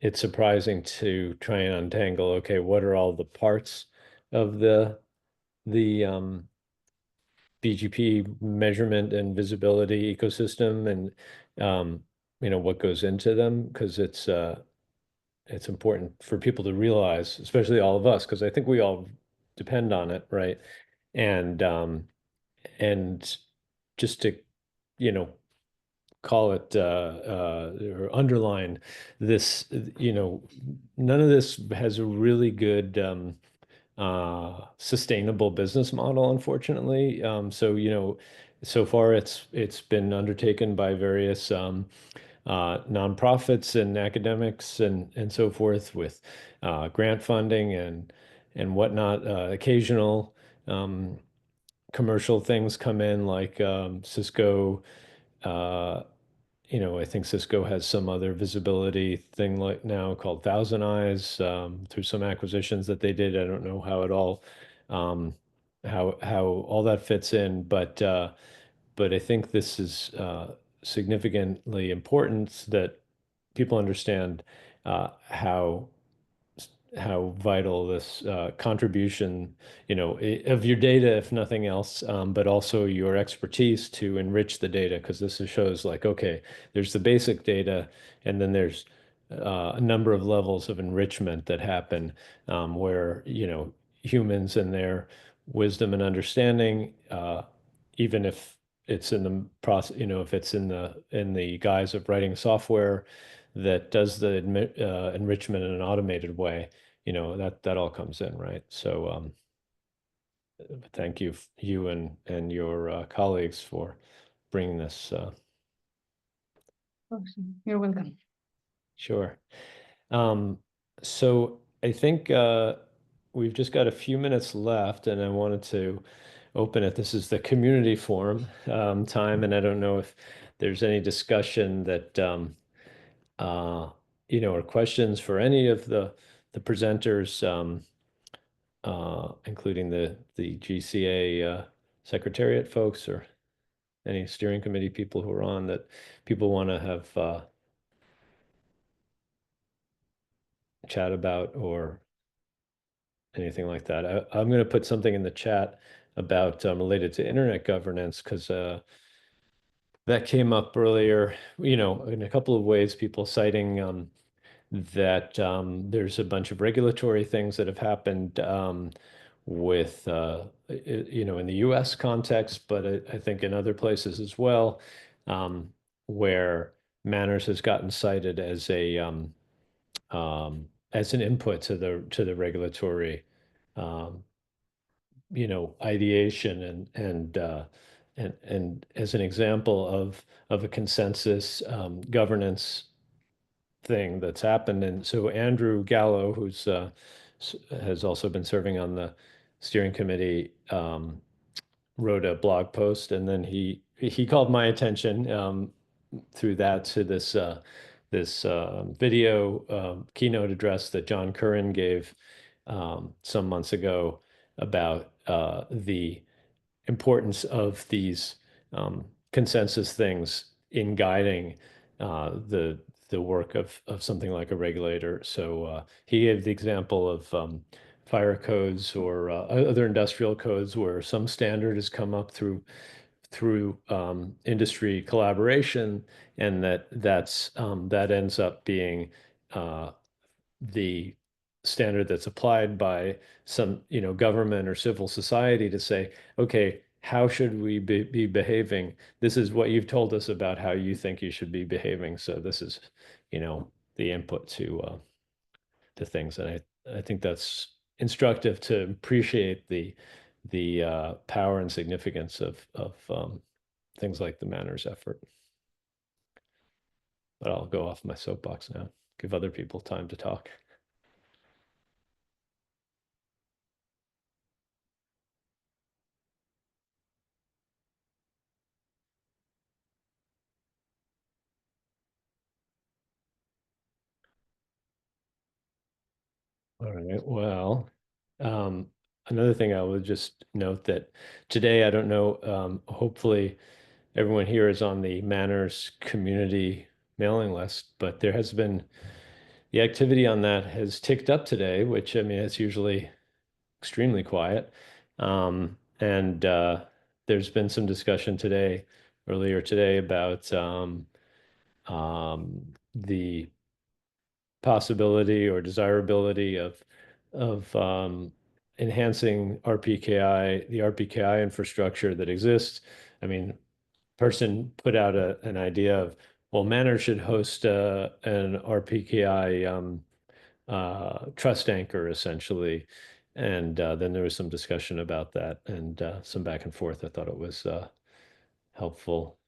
it surprising to try and untangle, okay, what are all the parts of the BGP measurement and visibility ecosystem, and what goes into them, because it's important for people to realize, especially all of us, because I think we all depend on it, right? And just to call it or underline this, none of this has a really good sustainable business model, unfortunately. So so far it's been undertaken by various nonprofits and academics and so forth, with grant funding and whatnot. Occasional commercial things come in, like Cisco you know, I think Cisco has some other visibility thing like now called Thousand Eyes through some acquisitions that they did. I don't know how it all how all that fits in, but I think this is significantly important that people understand how vital this contribution, you know, of your data, if nothing else, but also your expertise to enrich the data, because this shows like, okay, there's the basic data, and then there's a number of levels of enrichment that happen where, you know, humans and their wisdom and understanding, even if it's in the process, you know, if it's in the guise of writing software that does the enrichment in an automated way, you know, that all comes in, right? So thank you, you and your colleagues for bringing this. Awesome. You're welcome. Sure. So I think we've just got a few minutes left, and I wanted to open it. This is the community forum time, and I don't know if there's any discussion that you know, or questions for any of the presenters, including the GCA secretariat folks or any steering committee people who are on, that people want to have chat about or anything like that. I'm going to put something in the chat about related to internet governance, because that came up earlier, you know, in a couple of ways, people citing that there's a bunch of regulatory things that have happened with, you know, in the US context, but I think in other places as well, where MANRS has gotten cited as an input to the regulatory, you know, ideation and as an example of a consensus governance thing that's happened. And so Andrew Gallo, who's has also been serving on the steering committee, wrote a blog post, and then he called my attention through that to this video keynote address that John Curran gave some months ago about the importance of these consensus things in guiding the work of something like a regulator. So he gave the example of fire codes or other industrial codes where some standard has come up through industry collaboration, and that ends up being the standard that's applied by some, you know, government or civil society to say, okay, how should we be behaving? This is what you've told us about how you think you should be behaving. So this is, you know, the input to things. And I think that's instructive to appreciate the power and significance of things like the MANRS effort. But I'll go off my soapbox now, give other people time to talk. All right, well, another thing I would just note that today, I don't know, hopefully everyone here is on the MANRS community mailing list, but there has been, the activity on that has ticked up today, which, I mean, it's usually extremely quiet. And there's been some discussion today, earlier today, about the possibility or desirability of enhancing RPKI, the RPKI infrastructure that exists. I mean, person put out an idea of, well, MANRS should host an RPKI trust anchor, essentially. And then there was some discussion about that and some back and forth. I thought it was helpful.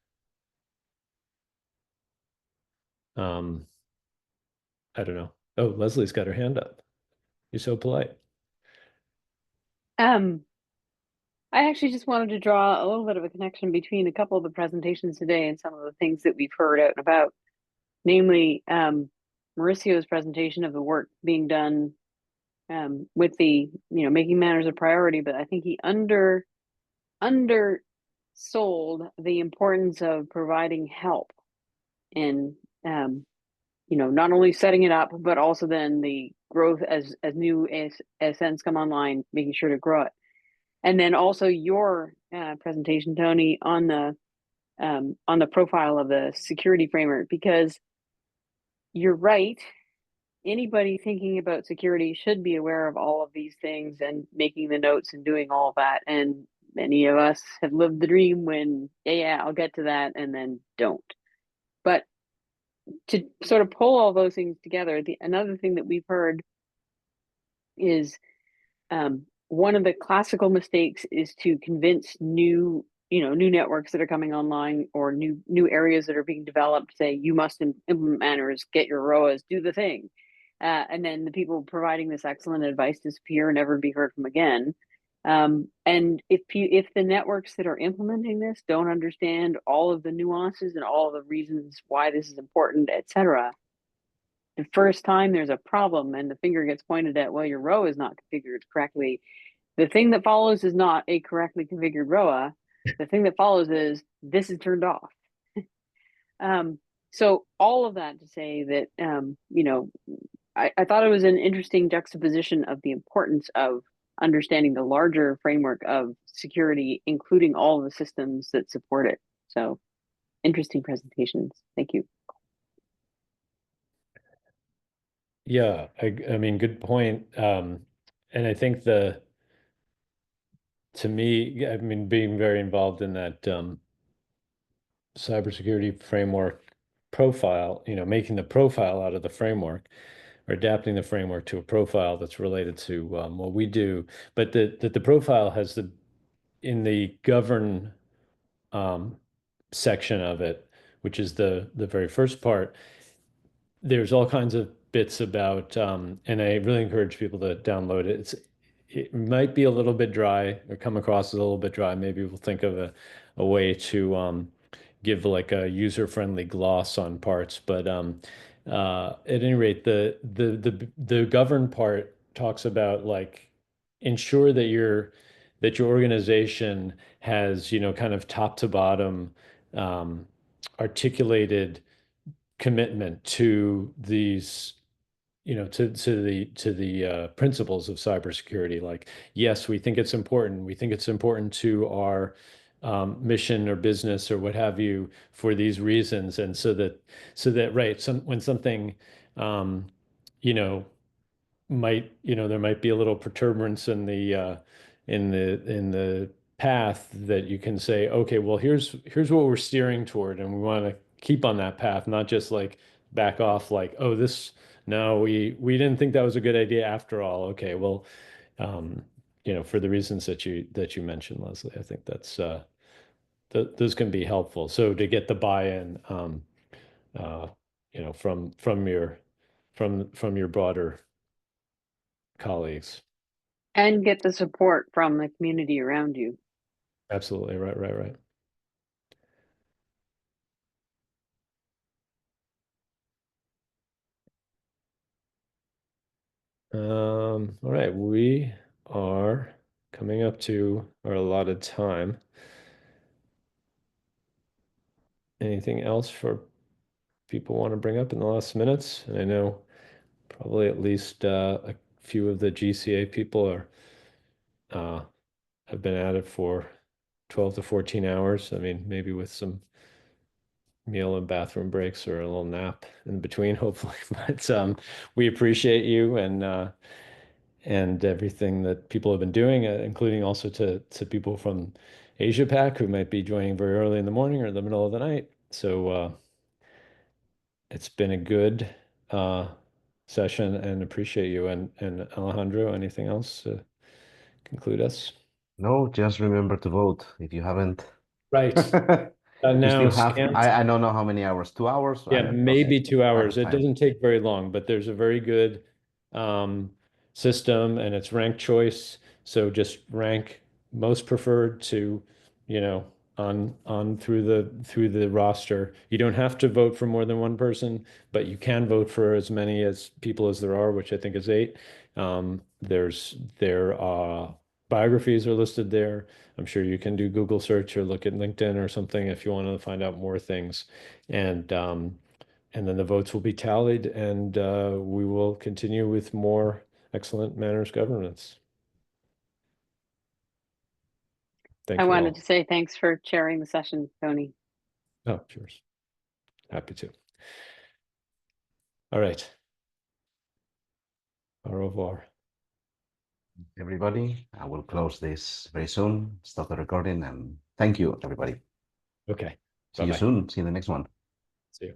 I don't know. Oh, Leslie's got her hand up. You're so polite. I I actually just wanted to draw a little bit of a connection between a couple of the presentations today and some of the things that we've heard out and about, namely Mauricio's presentation of the work being done with the, making manners a priority, but I think he undersold the importance of providing help in, not only setting it up, but also then the growth as new ASNs come online, making sure to grow it. And then also your presentation, Tony, on the profile of the security framework, because you're right. Anybody thinking about security should be aware of all of these things and making the notes and doing all of that. And many of us have lived the dream when, yeah, I'll get to that, and then don't. But to sort of pull all those things together, another thing that we've heard is one of the classical mistakes is to convince new networks that are coming online or new areas that are being developed, say you must implement manners, get your ROAs, do the thing, and then the people providing this excellent advice disappear and never be heard from again. And if the networks that are implementing this don't understand all of the nuances and all of the reasons why this is important, etc., the first time there's a problem and the finger gets pointed at, well, your ROA is not configured correctly, the thing that follows is not a correctly configured ROA. The thing that follows is this is turned off. So all of that to say that, I thought it was an interesting juxtaposition of the importance of understanding the larger framework of security, including all of the systems that support it. So interesting presentations. Thank you. Yeah, I mean, good point. And I think to me, I mean, being very involved in that cybersecurity framework profile, making the profile out of the framework or adapting the framework to a profile that's related to what we do, but that the profile has in the govern section of it, which is the very first part, there's all kinds of bits about, and I really encourage people to download it. It might be a little bit dry or come across as a little bit dry. Maybe we'll think of a way to give like a user-friendly gloss on parts. But at any rate, the govern part talks about like ensure that your organization has, kind of top to bottom articulated commitment to these, to the principles of cybersecurity. Like, yes, we think it's important. We think it's important to our mission or business or what have you for these reasons. And so that right, when something, you know, there might be a little perturbance in the path that you can say, okay, well, here's what we're steering toward, and we want to keep on that path, not just like back off like, oh, no, we didn't think that was a good idea after all. Okay, well, for the reasons that you mentioned, Leslie, I think that's those can be helpful. So to get the buy-in, from your broader colleagues. And get the support from the community around you. Absolutely. Right. All right, we are coming up to our allotted time. Anything else for people want to bring up in the last minutes? And I know probably at least a few of the GCA people have been at it for 12 to 14 hours. I mean, maybe with some meal and bathroom breaks or a little nap in between, hopefully. But we appreciate you and everything that people have been doing, including also to people from Asia Pac who might be joining very early in the morning or the middle of the night. So it's been a good session, and appreciate you. And Alejandro, anything else to conclude us? No, just remember to vote if you haven't. Right. We Now still have, scans. I don't know how many hours, 2 hours? Yeah, maybe 2 hours. It time. doesn't take very long, but there's a very good system, and it's ranked choice. So just rank most preferred to, you know, on through the roster. You don't have to vote for more than one person, but you can vote for as many as people as there are, which I think is 8. Their biographies are listed there. I'm sure you can do Google search or look at LinkedIn or something if you want to find out more things. And then the votes will be tallied, and we will continue with more excellent manners governance. Thank I you wanted all. to say thanks for chairing the session, Tony. Oh, cheers. Happy to. All right. Au revoir. Everybody, I will close this very soon, stop the recording, and thank you, everybody. Okay. See you Bye-bye. soon. See you in the next one.